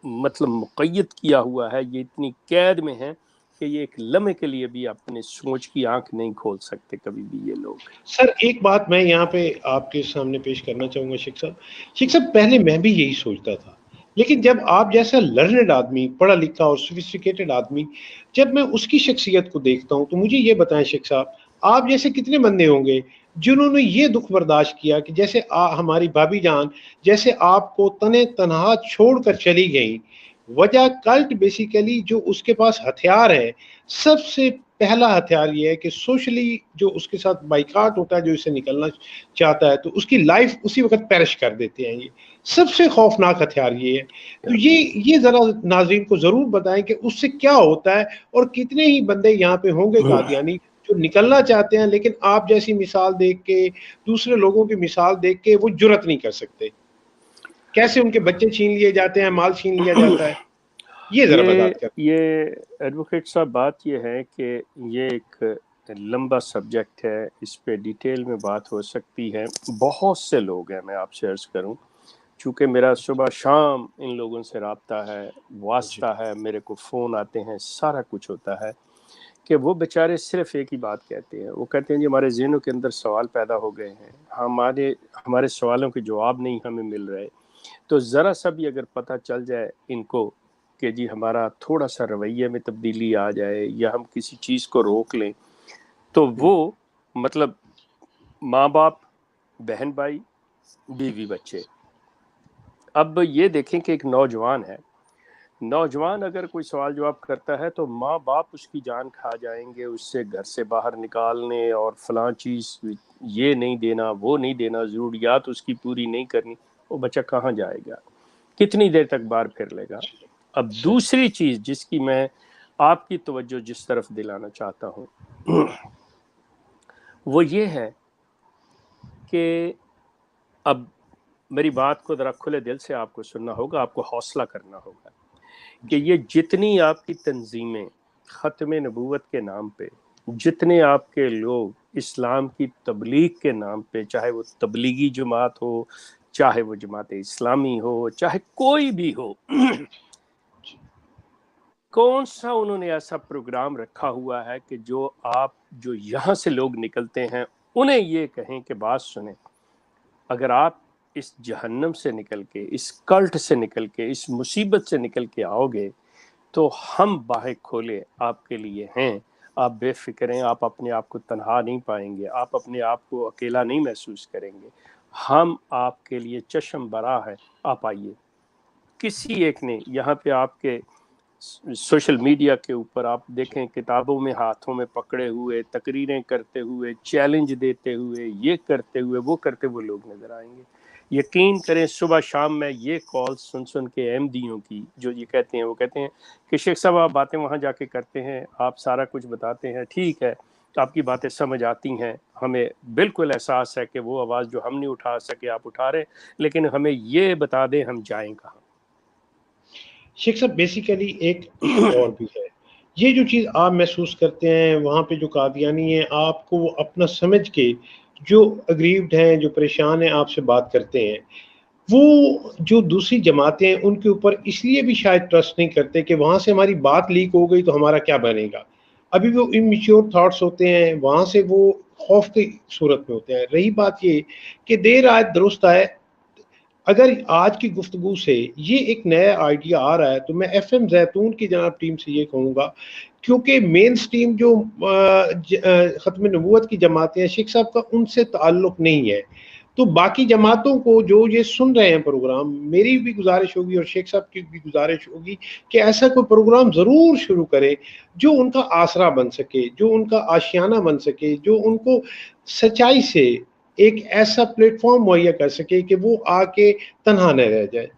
मतलब मुक़य्यद किया हुआ है, ये इतनी कैद में है कि ये एक लम्हे के लिए भी अपने सोच की आंख नहीं खोल सकते कभी भी ये लोग। सर एक बात मैं यहाँ पे आपके सामने पेश करना चाहूंगा शेख साहब, पहले मैं भी यही सोचता था, लेकिन जब आप जैसा लर्नड आदमी, पढ़ा लिखा और सोफिस्टिकेटेड आदमी, जब मैं उसकी शख्सियत को देखता हूँ तो मुझे ये बताएं शेख साहब, आप जैसे कितने बंदे होंगे जिन्होंने ये दुख बर्दाश्त किया कि जैसे हमारी भाभी जान जैसे आपको तने तनहा छोड़कर चली गई, वजह कल्ट बेसिकली जो उसके पास हथियार है, सबसे पहला हथियार ये है कि सोशली जो उसके साथ बाइकाट होता है, जो इसे निकलना चाहता है तो उसकी लाइफ उसी वक्त पेरिश कर देते हैं। ये सबसे खौफनाक हथियार ये है। तो ये जरा नाज़रीन को जरूर बताएं कि उससे क्या होता है और कितने ही बंदे यहाँ पे होंगे कादियानी जो निकलना चाहते हैं लेकिन आप जैसी मिसाल देख के, दूसरे लोगों की मिसाल देख के वो जुर्रत नहीं कर सकते, कैसे उनके बच्चे छीन लिए जाते हैं, माल छीन लिया जाता है, ये जरा बता कर। ये एडवोकेट साहब बात ये है कि ये एक लंबा सब्जेक्ट है, इस पे डिटेल में बात हो सकती है। बहुत से लोग हैं, मैं आपसे अर्ज़ करूं, चूँकि मेरा सुबह शाम इन लोगों से राब्ता है, वास्ता है, मेरे को फ़ोन आते हैं, सारा कुछ होता है, कि वो बेचारे सिर्फ एक ही बात कहते हैं। वो कहते हैं जी हमारे ज़हनों के अंदर सवाल पैदा हो गए हैं, हमारे सवालों के जवाब नहीं हमें मिल रहे। तो ज़रा सा भी अगर पता चल जाए इनको कि जी हमारा थोड़ा सा रवैये में तब्दीली आ जाए या हम किसी चीज़ को रोक लें, तो वो मतलब माँ बाप, बहन भाई, बीवी बच्चे। अब ये देखें कि एक नौजवान है, नौजवान अगर कोई सवाल जवाब करता है तो माँ बाप उसकी जान खा जाएंगे, उससे घर से बाहर निकालने और फलां चीज़ ये नहीं देना, वो नहीं देना, ज़रूरियात उसकी पूरी नहीं करनी। वो बच्चा कहाँ जाएगा, कितनी देर तक बाहर फिर लेगा। अब दूसरी चीज़ जिसकी मैं आपकी तवज्जो जिस तरफ दिलाना चाहता हूँ वो ये है कि अब मेरी बात को ज़रा खुले दिल से आपको सुनना होगा, आपको हौसला करना होगा कि ये जितनी आपकी तंजीमें ख़त्म नबूवत के नाम पे, जितने आपके लोग इस्लाम की तबलीग के नाम पे, चाहे वो तबलीगी जमात हो, चाहे वो जमात इस्लामी हो, चाहे कोई भी हो, कौन सा उन्होंने ऐसा प्रोग्राम रखा हुआ है कि जो यहाँ से लोग निकलते हैं उन्हें ये कहें कि बात सुने, अगर आप इस जहन्नम से निकल के, इस कल्ट से निकल के, इस मुसीबत से निकल के आओगे तो हम बाहें खोले आपके लिए हैं, आप बेफिक्र हैं, आप अपने आप को तन्हा नहीं पाएंगे, आप अपने आप को अकेला नहीं महसूस करेंगे, हम आपके लिए चश्म बरा है, आप आइए। किसी एक ने यहाँ पे आपके सोशल मीडिया के ऊपर आप देखें, किताबों में हाथों में पकड़े हुए, तकरीरें करते हुए, चैलेंज देते हुए, ये करते हुए, वो करते हुए लोग नज़र आएंगे। यकीन करें, सुबह शाम में ये कॉल सुन के अहमदियों की जो ये कहते हैं, वो कहते हैं कि शेख साहब आप बातें वहाँ जाके करते हैं, आप सारा कुछ बताते हैं, ठीक है, आपकी बातें समझ आती हैं, हमें बिल्कुल एहसास है कि वो आवाज़ जो हम नहीं उठा सके आप उठा रहे, लेकिन हमें ये बता दें हम जाएं कहाँ। शेख साहब बेसिकली एक और भी है, ये जो चीज़ आप महसूस करते हैं वहाँ पे जो कादियानी हैं, आपको वो अपना समझ के जो अग्रीव्ड हैं, जो परेशान हैं, आपसे बात करते हैं, वो जो दूसरी जमातें हैं उनके ऊपर इसलिए भी शायद ट्रस्ट नहीं करते कि वहाँ से हमारी बात लीक हो गई तो हमारा क्या बनेगा। अभी वो इमेच्योर थॉट्स होते हैं, वहाँ से वो खौफ की सूरत में होते हैं। रही बात ये कि देर आए दुरुस्त आए, अगर आज की गुफ्तगू से ये एक नया आइडिया आ रहा है तो मैं FM ज़ैतून की जनाब टीम से ये कहूँगा, क्योंकि मेन स्ट्रीम जो ख़त्म नबूवत की जमातें हैं, शेख साहब का उनसे ताल्लुक़ नहीं है, तो बाकी जमातों को जो ये सुन रहे हैं प्रोग्राम, मेरी भी गुजारिश होगी और शेख साहब की भी गुजारिश होगी कि ऐसा कोई प्रोग्राम ज़रूर शुरू करें जो उनका आसरा बन सके, जो उनका आशियाना बन सके, जो उनको सच्चाई से एक ऐसा प्लेटफॉर्म मुहैया कर सके कि वो आके तन्हा न रह जाए।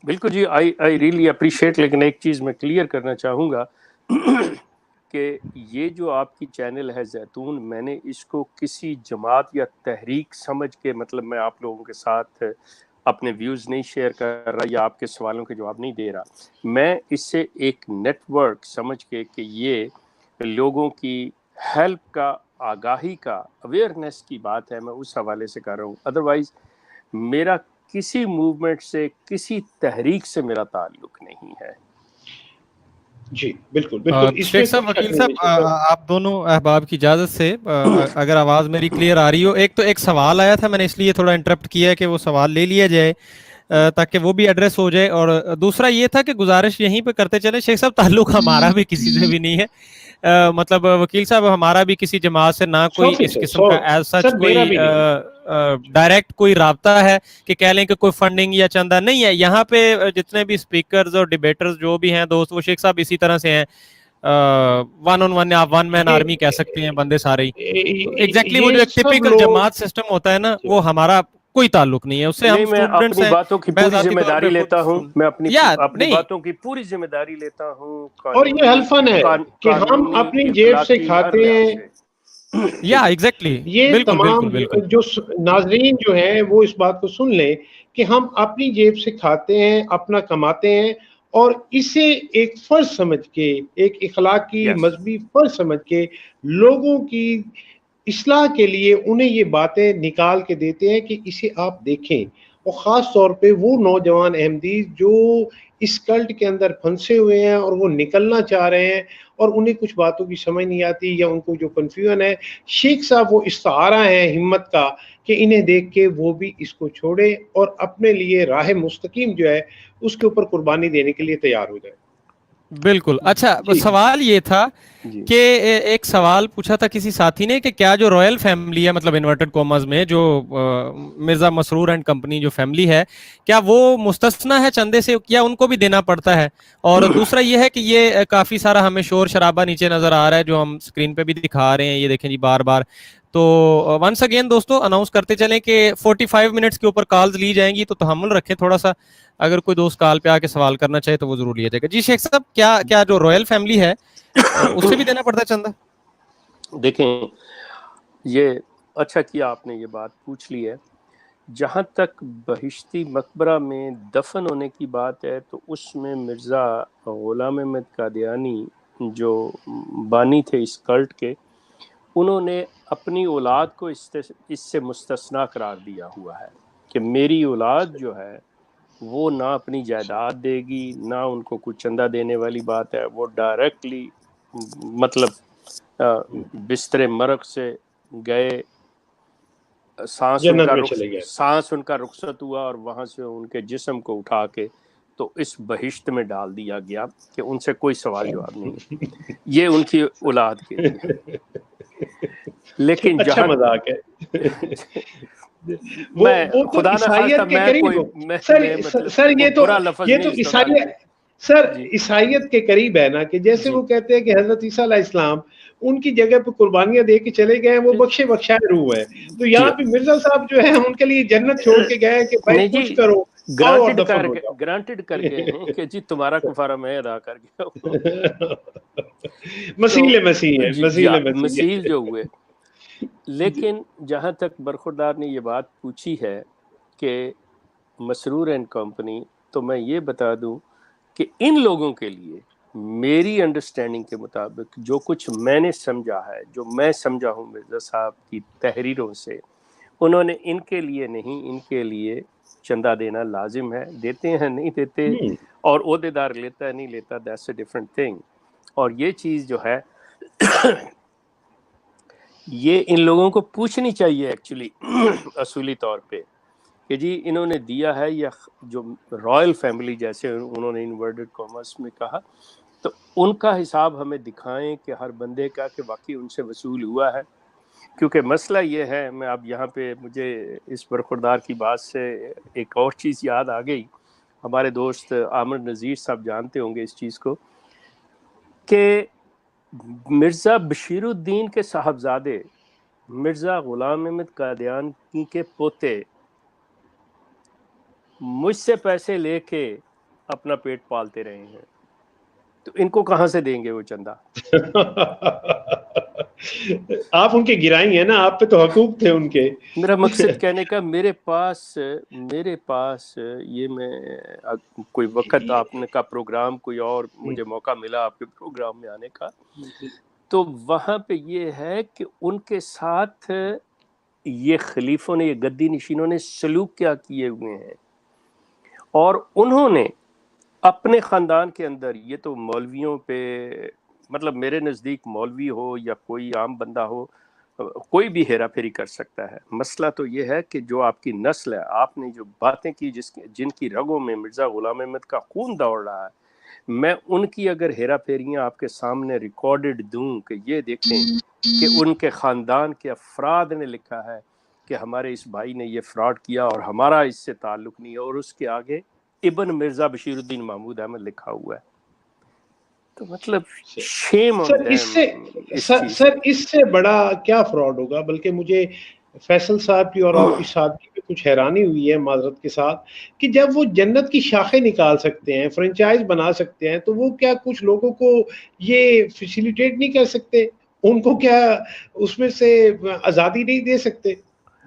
बिल्कुल जी, आई रियली अप्रिशिएट, लेकिन एक चीज़ मैं क्लियर करना चाहूँगा कि ये जो आपकी चैनल है ज़ैतून, मैंने इसको किसी जमात या तहरीक समझ के, मतलब मैं आप लोगों के साथ अपने व्यूज़ नहीं शेयर कर रहा या आपके सवालों के जवाब नहीं दे रहा, मैं इससे एक नेटवर्क समझ के कि ये लोगों की हेल्प का, आगाही का, अवेयरनेस की बात है, मैं उस हवाले से कर रहा हूँ। अदरवाइज मेरा किसी मूवमेंट से, किसी तहरीक से मेरा ताल्लुक नहीं है। जी बिल्कुल बिल्कुल। शेख साहब, वकील साहब, आप दोनों अहबाब की इजाज़त से अगर आवाज़ मेरी क्लियर आ रही हो, एक तो एक सवाल आया था, मैंने इसलिए थोड़ा इंटरप्ट किया है कि वो सवाल ले लिया जाए ताकि वो भी एड्रेस हो जाए, और दूसरा ये था कि गुजारिश यहीं पे करते चले शेख साहब, ताल्लुक हमारा भी किसी से भी नहीं है, मतलब वकील साहब हमारा भी किसी जमात से ना कोई इस किस्म का एज सच कोई डायरेक्ट कोई राब्ता है कि कह लें कि कोई फंडिंग या चंदा नहीं है। यहाँ पे जितने भी स्पीकर्स और डिबेटर्स जो भी हैं दोस्त, वो शेख साहब इसी तरह से हैं, वन ऑन वन, आप वन मैन आर्मी कह सकते हैं, बंदे सारे ही। एग्जैक्टली वो जो एक टिपिकल जमात सिस्टम होता है ना, वो हमारा कोई ताल्लुक नहीं है उससे। हम मैं अपनी बातों की पूरी जिम्मेदारी लेता हूँ, मैं अपनी बातों की पूरी जिम्मेदारी लेता हूँ, और ये हल्फन है कि हम अपनी जेब से खाते हैं। या एग्जैक्टली, ये बिल्कुल, तमाम बिल्कुल, जो नाजरीन जो हैं वो इस बात को सुन लें कि हम अपनी जेब से खाते हैं, अपना कमाते हैं, اور اسے ایک فرض سمجھ کے، ایک اخلاقی مذہبی فرض سمجھ کے لوگوں کی اصلاح کے لیے انہیں یہ باتیں نکال کے دیتے ہیں کہ اسے آپ دیکھیں. اور خاص طور پہ وہ نوجوان احمدیز جو اس کلٹ کے اندر پھنسے ہوئے ہیں اور وہ نکلنا چاہ رہے ہیں اور انہیں کچھ باتوں کی سمجھ نہیں آتی یا ان کو جو کنفیوژن ہے، شیخ صاحب وہ استعارہ ہے ہمت کا کہ انہیں دیکھ کے وہ بھی اس کو چھوڑے اور اپنے لیے راہ مستقیم جو ہے اس کے اوپر قربانی دینے کے لیے تیار ہو جائے. بالکل. اچھا سوال یہ تھا کہ ایک سوال پوچھا تھا کسی ساتھی نے کہ کیا جو رائل فیملی ہے، مطلب انورٹڈ کوماز میں جو مرزا مسرور اینڈ کمپنی جو فیملی ہے، کیا وہ مستثنا ہے چندے سے یا ان کو بھی دینا پڑتا ہے؟ اور دوسرا یہ ہے کہ یہ کافی سارا ہمیں شور شرابہ نیچے نظر آ رہا ہے جو ہم اسکرین پہ بھی دکھا رہے ہیں، یہ دیکھیں جی بار بار. تو ونس اگین دوستو اناؤنس کرتے چلیں کہ 45 منٹس کے اوپر کالز لی جائیں گی، تو تحمل رکھیں تھوڑا سا. اگر کوئی دوست کال پہ آ کے سوال کرنا چاہے تو وہ ضرور لیا جائے گا. جی شیخ صاحب، کیا جو رائل فیملی ہے اس سے بھی دینا پڑتا ہے چندہ؟ دیکھیں، یہ اچھا کیا آپ نے یہ بات پوچھ لی ہے. جہاں تک بہشتی مقبرہ میں دفن ہونے کی بات ہے تو اس میں مرزا غلام احمد قادیانی جو بانی تھے اس کلٹ کے، انہوں نے اپنی اولاد کو اس سے مستثنا قرار دیا ہوا ہے کہ میری اولاد جو ہے وہ نہ اپنی جائیداد دے گی، نہ ان کو کچھ چندہ دینے والی بات ہے. وہ ڈائریکٹلی مطلب بستر مرگ سے گئے، سانس ان کا رخصت ہوا اور وہاں سے ان کے جسم کو اٹھا کے تو اس بہشت میں ڈال دیا گیا کہ ان سے کوئی سوال جواب نہیں ہے. یہ ان کی اولاد کے لیے. لیکن اچھا مذاق ہے. میں خدا نہ خواستہ میں برا لفظ نہیں استعمال کروں. سر عیسائیت کے قریب ہے نا کہ جیسے وہ کہتے ہیں کہ حضرت عیسیٰ علیہ السلام ان کی جگہ پہ قربانیاں دے کے چلے گئے، وہ بخشے بخشائے روح ہے. تو یہاں پہ مرزا صاحب جو ہے ان کے لیے جنت چھوڑ کے گئے کہ بھائی کچھ کرو، گرانٹڈ کر گئے ہیں کہ جی تمہارا کفارہ میں ادا کر گیا. مسیح جو ہوئے. لیکن جہاں تک برخوردار نے یہ بات پوچھی ہے کہ مسرور اینڈ کمپنی، تو میں یہ بتا دوں کہ ان لوگوں کے لیے میری انڈرسٹینڈنگ کے مطابق جو کچھ میں نے سمجھا ہے، جو میں سمجھا ہوں مرزا صاحب کی تحریروں سے، انہوں نے ان کے لیے نہیں، ان کے لیے چندہ دینا لازم ہے. دیتے ہیں نہیں دیتے، اور عہدیدار لیتا ہے نہیں لیتا، دیٹس اے ڈفرنٹ تھنگ. اور یہ چیز جو ہے یہ ان لوگوں کو پوچھنی چاہیے ایکچولی اصولی طور پہ کہ جی انہوں نے دیا ہے، یا جو رائل فیملی جیسے انہوں نے انورٹڈ کامرس میں کہا، تو ان کا حساب ہمیں دکھائیں کہ ہر بندے کا کہ واقعی ان سے وصول ہوا ہے. کیونکہ مسئلہ یہ ہے، میں اب یہاں پہ مجھے اس برخوردار کی بات سے ایک اور چیز یاد آ گئی. ہمارے دوست عامر نذیر صاحب جانتے ہوں گے اس چیز کو کہ مرزا بشیر الدین کے صاحبزادے مرزا غلام احمد قادیانی کے پوتے مجھ سے پیسے لے کے اپنا پیٹ پالتے رہے ہیں، تو ان کو کہاں سے دیں گے وہ چندہ؟ آپ ان کے گرائی ہیں نا، آپ پہ تو حقوق تھے ان کے. میرا مقصد کہنے کا میرے پاس یہ، میں کوئی وقت آپ نے کا پروگرام کوئی اور مجھے موقع ملا آپ کے پروگرام میں آنے کا، تو وہاں پہ یہ ہے کہ ان کے ساتھ یہ خلیفوں نے، یہ گدی نشینوں نے سلوک کیا کیے ہوئے ہیں. اور انہوں نے اپنے خاندان کے اندر، یہ تو مولویوں پہ، مطلب میرے نزدیک مولوی ہو یا کوئی عام بندہ ہو، کوئی بھی ہیرا پھیری کر سکتا ہے. مسئلہ تو یہ ہے کہ جو آپ کی نسل ہے، آپ نے جو باتیں کی، جن کی رگوں میں مرزا غلام احمد کا خون دوڑ رہا ہے، میں ان کی اگر ہیرا پھیریاں آپ کے سامنے ریکارڈڈ دوں کہ یہ دیکھیں کہ ان کے خاندان کے افراد نے لکھا ہے کہ ہمارے اس بھائی نے یہ فراڈ کیا اور ہمارا اس سے تعلق نہیں ہے، اور اس کے آگے ابن مرزا بشیر الدین محمود احمد لکھا ہوا ہے، تو مطلب شیم آن دیم. سر اس سے بڑا کیا فراڈ ہوگا؟ بلکہ مجھے فیصل صاحب کی اور آپ کی سادگی پہ کچھ حیرانی ہوئی ہے معذرت کے ساتھ کہ جب وہ جنت کی شاخیں نکال سکتے ہیں، فرنچائز بنا سکتے ہیں، تو وہ کیا کچھ لوگوں کو یہ فیسیلیٹیٹ نہیں کر سکتے؟ ان کو کیا اس میں سے آزادی نہیں دے سکتے؟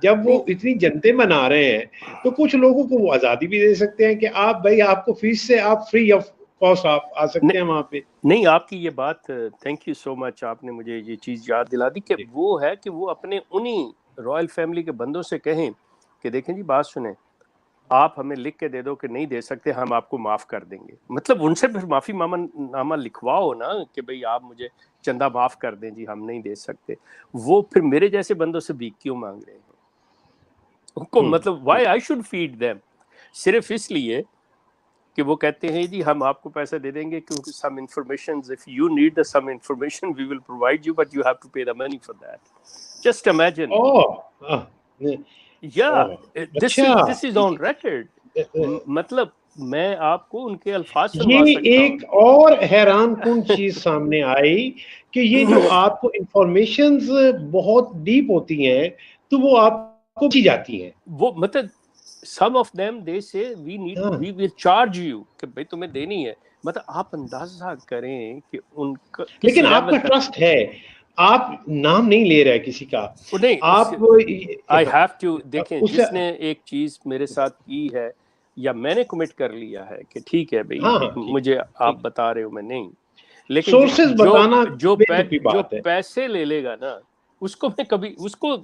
جب وہ اتنی جنتیں بنا رہے ہیں تو کچھ لوگوں کو وہ آزادی بھی دے سکتے ہیں کہ آپ بھائی، آپ کو فیس سے آپ فری آف कॉस्ट आप आ सकते हैं वहाँ पे। नहीं, आपकी ये बात, थैंक यू सो मच, आपने मुझे ये चीज़ याद दिला दी कि वो है कि वो अपने उन्हीं रॉयल फैमिली के बंदों से कहें कि देखें जी, बात सुने, आप हमें लिख के दे दो कि नहीं दे सकते, हम आपको माफ़ कर देंगे। मतलब उनसे फिर माफ़ी नामा लिखवाओ ना कि भाई आप मुझे चंदा माफ़ कर दें जी, हम नहीं दे सकते। वो फिर मेरे जैसे बंदों से भीख क्यों मांग रहे हैं उनको? मतलब why I should feed them? सिर्फ इसलिए कि वो कहते हैं जी हम आपको पैसा दे देंगे क्योंकि some information, if you need some information we will provide you, but you have to pay the money for that. Just imagine. This is on record. मतलब मैं आपको उनके अल्फाज सुनवा ये सकता हूँ। एक और हैरान कुन चीज सामने आई कि ये जो आपको इंफॉर्मेशंस बहुत डीप होती हैं तो वो आपको की जाती हैं। वो मतलब some of them they say we will charge you कि भाई तुम्हें देनी है। मतलब आप अंदाजा करें कि उनका किस लेकिन लेवल आपका तक। ट्रस्ट है, आप नाम नहीं ले रहे किसी का, नहीं, आप आई हैव टू, देखें उस जिसने एक चीज मेरे साथ की है या मैंने कमिट कर लिया है कि ठीक है भाई, हाँ ठीक मुझे आप ठीक बता रहे हो, मैं नहीं, लेकिन सोर्सेज बताना बेतुकी जो बात है। पैसे ले लेगा ना उसको मैं कभी,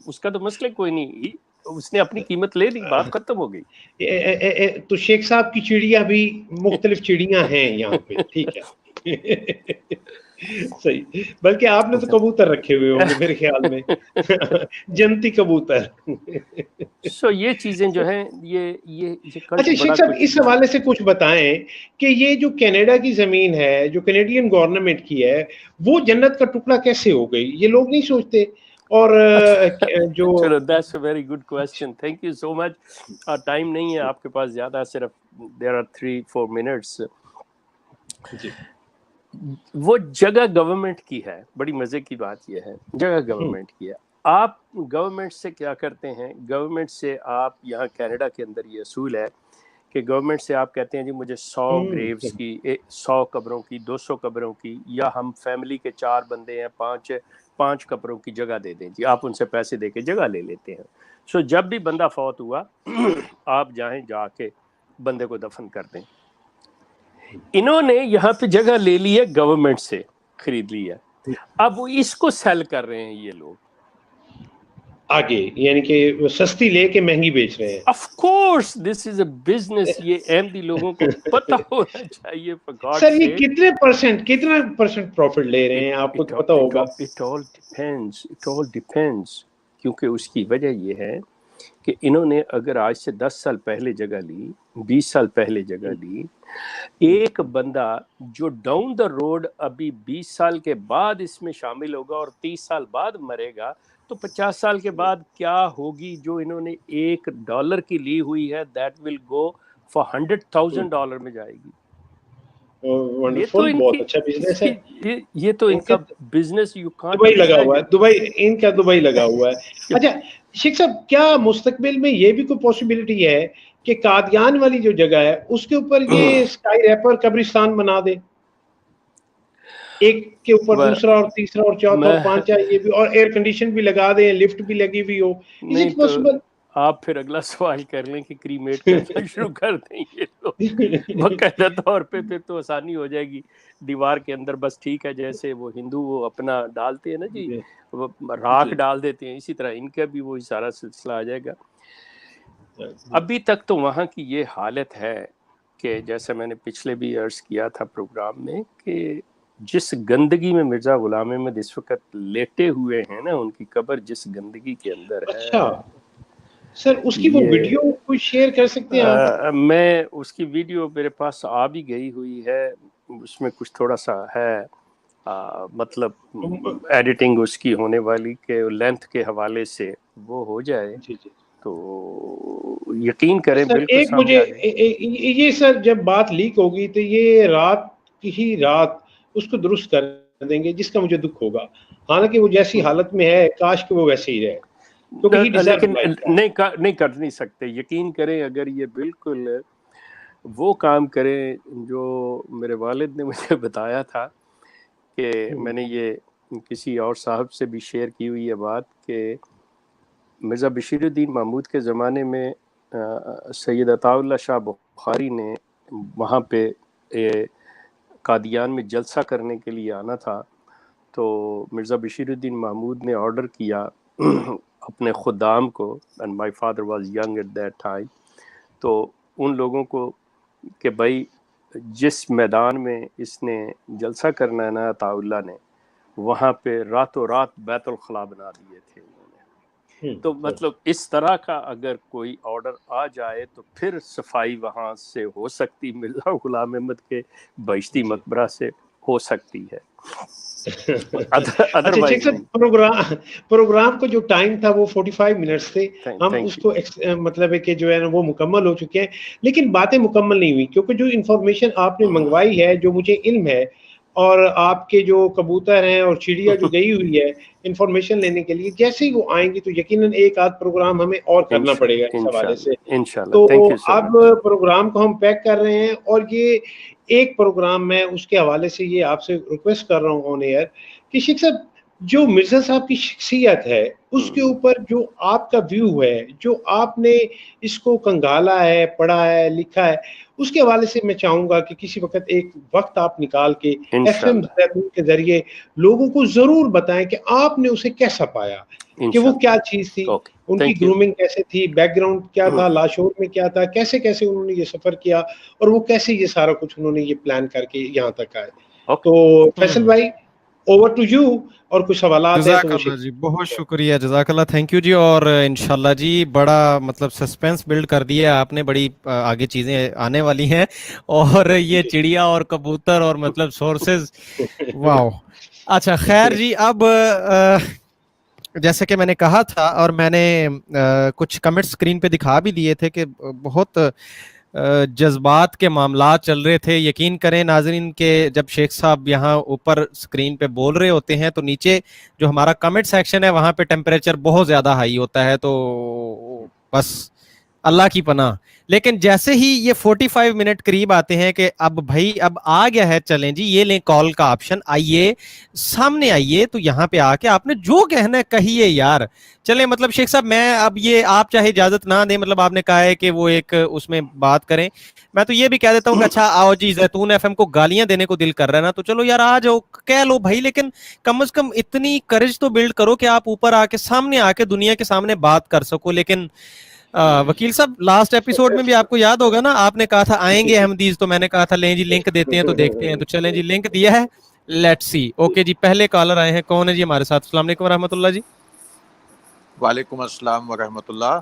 उसका तो मसला कोई नहीं, उसने अपनी कीमत ले ली, बात खत्म हो गई। तो शेख साहब की चिड़िया भी मुख्तलिफ चिड़ियां हैं यहाँ पे, ठीक है। सही, बल्कि आपने तो कबूतर रखे हुए होंगे मेरे ख्याल में। जनती कबूतर। सो ये चीजें जो हैं ये कल्ट अच्छा बड़ा शेख साहब, कुछ। इस हवाले से कुछ बताएं कि ये जो कनाडा की जमीन है, जो कनेडियन गवर्नमेंट की है, वो जन्नत का टुकड़ा कैसे हो गई, ये लोग नहीं सोचते? और जो चलो, that's a very good question, thank you so much. Time नहीं है आपके पास ज्यादा, सिर्फ देयर आर 3-4 मिनट्स। जी वो जगह गवर्नमेंट की है, बड़ी मजे की बात ये है, जगह गवर्नमेंट की है। आप गवर्नमेंट से क्या करते हैं, गवर्नमेंट से आप यहाँ कनाडा के अंदर ये असूल है कि गवर्नमेंट से आप कहते हैं जी मुझे 100 ग्रेव्स की, 100 कब्रों की, 200 कब्रों की, या हम फैमिली के 4 बंदे हैं, 5 कब्रों की जगह दे दें जी। आप उनसे पैसे दे के जगह ले लेते हैं। सो जब भी बंदा फौत हुआ आप जाके बंदे को दफन कर दें। इन्होंने यहाँ पे जगह ले ली है, गवर्नमेंट से खरीद ली है, अब वो इसको सेल कर रहे हैं ये लोग आगे, यानी कि वो सस्ती लेके महंगी बेच रहे हैं। Of course this is a business, ये अहमदी लोगों को पता होना चाहिए। फॉर गॉड सर ये से कितना परसेंट प्रॉफिट ले रहे हैं, आपको तो पता होगा। इट ऑल डिपेंड्स, क्योंकि उसकी वजह ये है कि इन्होंने अगर आज से 10 साल पहले जगह ली, 20 साल पहले जगह ली, एक बंदा जो डाउन द रोड अभी 20 साल के बाद इसमें शामिल होगा और 30 साल बाद मरेगा, तो 50 साल के बाद क्या होगी जो इन्होंने $1 की ली हुई है, दैट विल गो फॉर $100,000 में जाएगी। ये तो वंडरफुल, बहुत अच्छा बिजनेस है। ये तो इनका इनके बिजनेस, यू कांट दुबई लगा हुआ है, इमेजिन। इनका दुबई लगा हुआ है। अच्छा शेख साहब, क्या मुस्तकबिल में ये भी कोई पॉसिबिलिटी है कि कादियान वाली जो जगह है उसके ऊपर ये स्काई रैपर कब्रिस्तान बना दे, एक के ऊपर दूसरा और तीसरा और चौथा और पांचवा, ये भी, और एयर कंडीशन भी लगा दें, लिफ्ट भी लगी हुई हो? इज नहीं इट पॉसिबल? तो आप फिर अगला सवाल कर लें कि क्रीमेट करना शुरू कर दें ये लोग बाकायदा तौर पे, फिर तो आसानी हो जाएगी दीवार के अंदर। बस ठीक है, जैसे वो हिंदू वो अपना डालते हैं ना जी, वो राख डाल देते हैं, इसी तरह इनका भी वो सारा सिलसिला आ जाएगा। अभी तक तो वहाँ की ये हालत है कि जैसे मैंने पिछले भी अर्ज किया था प्रोग्राम में कि जिस गंदगी में मिर्जा गुलाम अहमद इस वक्त लेटे हुए हैं ना, उनकी कब्र जिस गंदगी के अंदर है। अच्छा सर, उसकी वो वीडियो कोई शेयर कर सकते हैं आप? मैं उसकी वीडियो मेरे पास आ भी गई हुई है, उसमें कुछ थोड़ा सा है मतलब एडिटिंग उसकी होने वाली के लेंथ के हवाले से वो हो जाए जी जी। तो यकीन करें सर बिल्कुल एक सामने मुझे आ जाए। ये सर, जब बात लीक होगी तो ये रात की ही रात उसको दुरुस्त कर देंगे, जिसका मुझे दुख होगा। हालांकि वो जैसी हालत में है, काश कि वो वैसे ही रहे, क्योंकि ही डिजर्व लेकिन लाइफ। नहीं कर नहीं सकते, यकीन करें अगर ये बिल्कुल वो काम करें जो मेरे वालिद ने मुझे बताया था कि मैंने ये किसी और साहब से भी शेयर की हुई है बात कि मिर्ज़ा बशीरुद्दीन महमूद के ज़माने में सैयद अताउल्लाह शाह बुखारी ने वहाँ पे قادیان میں جلسہ کرنے کے لیے آنا تھا تو مرزا بشیر الدین محمود نے آرڈر کیا اپنے خدام کو، and my father was young at that time, تو ان لوگوں کو کہ بھائی جس میدان میں اس نے جلسہ کرنا ہے نا عطا اللہ نے، وہاں پہ راتوں رات بیت الخلاء بنا دیے تھے انہوں نے. تو مطلب اس طرح کا اگر کوئی آرڈر آ جائے تو پھر صفائی وہاں سے ہو سکتی، مرزا غلام احمد کے بہشتی مقبرہ سے ہو سکتی ہے. اچھا شیخ صاحب، پروگرام کو جو ٹائم تھا وہ 45 منٹس تھے، ہم اس کو مطلب ہے کہ جو ہے نا وہ مکمل ہو چکے ہیں، لیکن باتیں مکمل نہیں ہوئی کیونکہ جو انفارمیشن آپ نے منگوائی ہے، جو مجھے علم ہے، اور آپ کے جو کبوتر ہیں اور چڑیا جو گئی ہوئی ہے انفارمیشن لینے کے لیے، جیسے ہی وہ آئیں گی تو یقیناً ایک آدھ پروگرام ہمیں اور کرنا پڑے گا اس حوالے سے. تو اب پروگرام کو ہم پیک کر رہے ہیں، اور یہ ایک پروگرام میں اس کے حوالے سے یہ آپ سے ریکویسٹ کر رہا ہوں آن ایئر کہ شیخ صاحب جو مرزا صاحب کی شخصیت ہے اس کے اوپر جو آپ کا ویو ہے، جو آپ نے اس کو کنگالا ہے، پڑھا ہے، لکھا ہے، اس کے حوالے سے میں چاہوں گا کہ کسی وقت ایک وقت آپ نکال کے ایف ایم زیتون کے ذریعے لوگوں کو ضرور بتائیں کہ آپ نے اسے کیسا پایا، کہ وہ کیا چیز تھی، ان کی گرومنگ کیسے تھی، بیک گراؤنڈ کیا تھا، لاشور میں کیا تھا، کیسے کیسے انہوں نے یہ سفر کیا، اور وہ کیسے یہ سارا کچھ انہوں نے یہ پلان کر کے یہاں تک آئے. تو فیصل بھائی اوور ٹو یو، اور کچھ سوالات ہیں تو جزاک اللہ جی، بہت شکریہ، جزاک اللہ، تھینک یو جی. اور انشاءاللہ جی بڑا مطلب سسپینس بلڈ کر دیا آپ نے، بڑی آگے چیزیں آنے والی ہیں، اور یہ چڑیا اور کبوتر اور مطلب سورسز، واو. اچھا خیر جی، اب جیسے کہ میں نے کہا تھا اور میں نے کچھ کمنٹ سکرین پہ دکھا بھی دیے تھے کہ بہت جذبات کے معاملات چل رہے تھے. یقین کریں ناظرین کہ جب شیخ صاحب یہاں اوپر سکرین پہ بول رہے ہوتے ہیں تو نیچے جو ہمارا کمنٹ سیکشن ہے وہاں پہ ٹیمپریچر بہت زیادہ ہائی ہوتا ہے، تو بس اللہ کی پناہ. لیکن جیسے ہی یہ 45 منٹ قریب آتے ہیں کہ اب بھائی اب آ گیا ہے، چلیں جی یہ لیں کال کا آپشن، آئیے سامنے آئیے، تو یہاں پہ آ کے آپ نے جو کہنا ہے کہیے یار. چلیں مطلب شیخ صاحب میں اب یہ آپ چاہے اجازت نہ دیں، مطلب آپ نے کہا ہے کہ وہ ایک اس میں بات کریں، میں تو یہ بھی کہہ دیتا ہوں کہ اچھا آؤ جی زیتون ایف ایم کو گالیاں دینے کو دل کر رہا ہے نا، تو چلو یار آ جاؤ کہہ لو بھائی، لیکن کم از کم اتنی کرج تو بلڈ کرو کہ آپ اوپر آ کے سامنے آ کے دنیا کے سامنے بات کر سکو. لیکن وکیل صاحب لاسٹ ایپیسوڈ میں بھی آپ کو یاد ہوگا نا، آپ نے کہا تھا آئیں گے احمدیز، تو میں نے کہا تھا لیں جی لنک دیتے ہیں تو دیکھتے ہیں، تو چلیں جی لنک دیا ہے، لیٹس سی. اوکے جی، پہلے کالر آئے ہیں، کون ہے جی ہمارے ساتھ؟ السلام علیکم ورحمۃ اللہ جی. وعلیکم السلام ورحمۃ اللہ.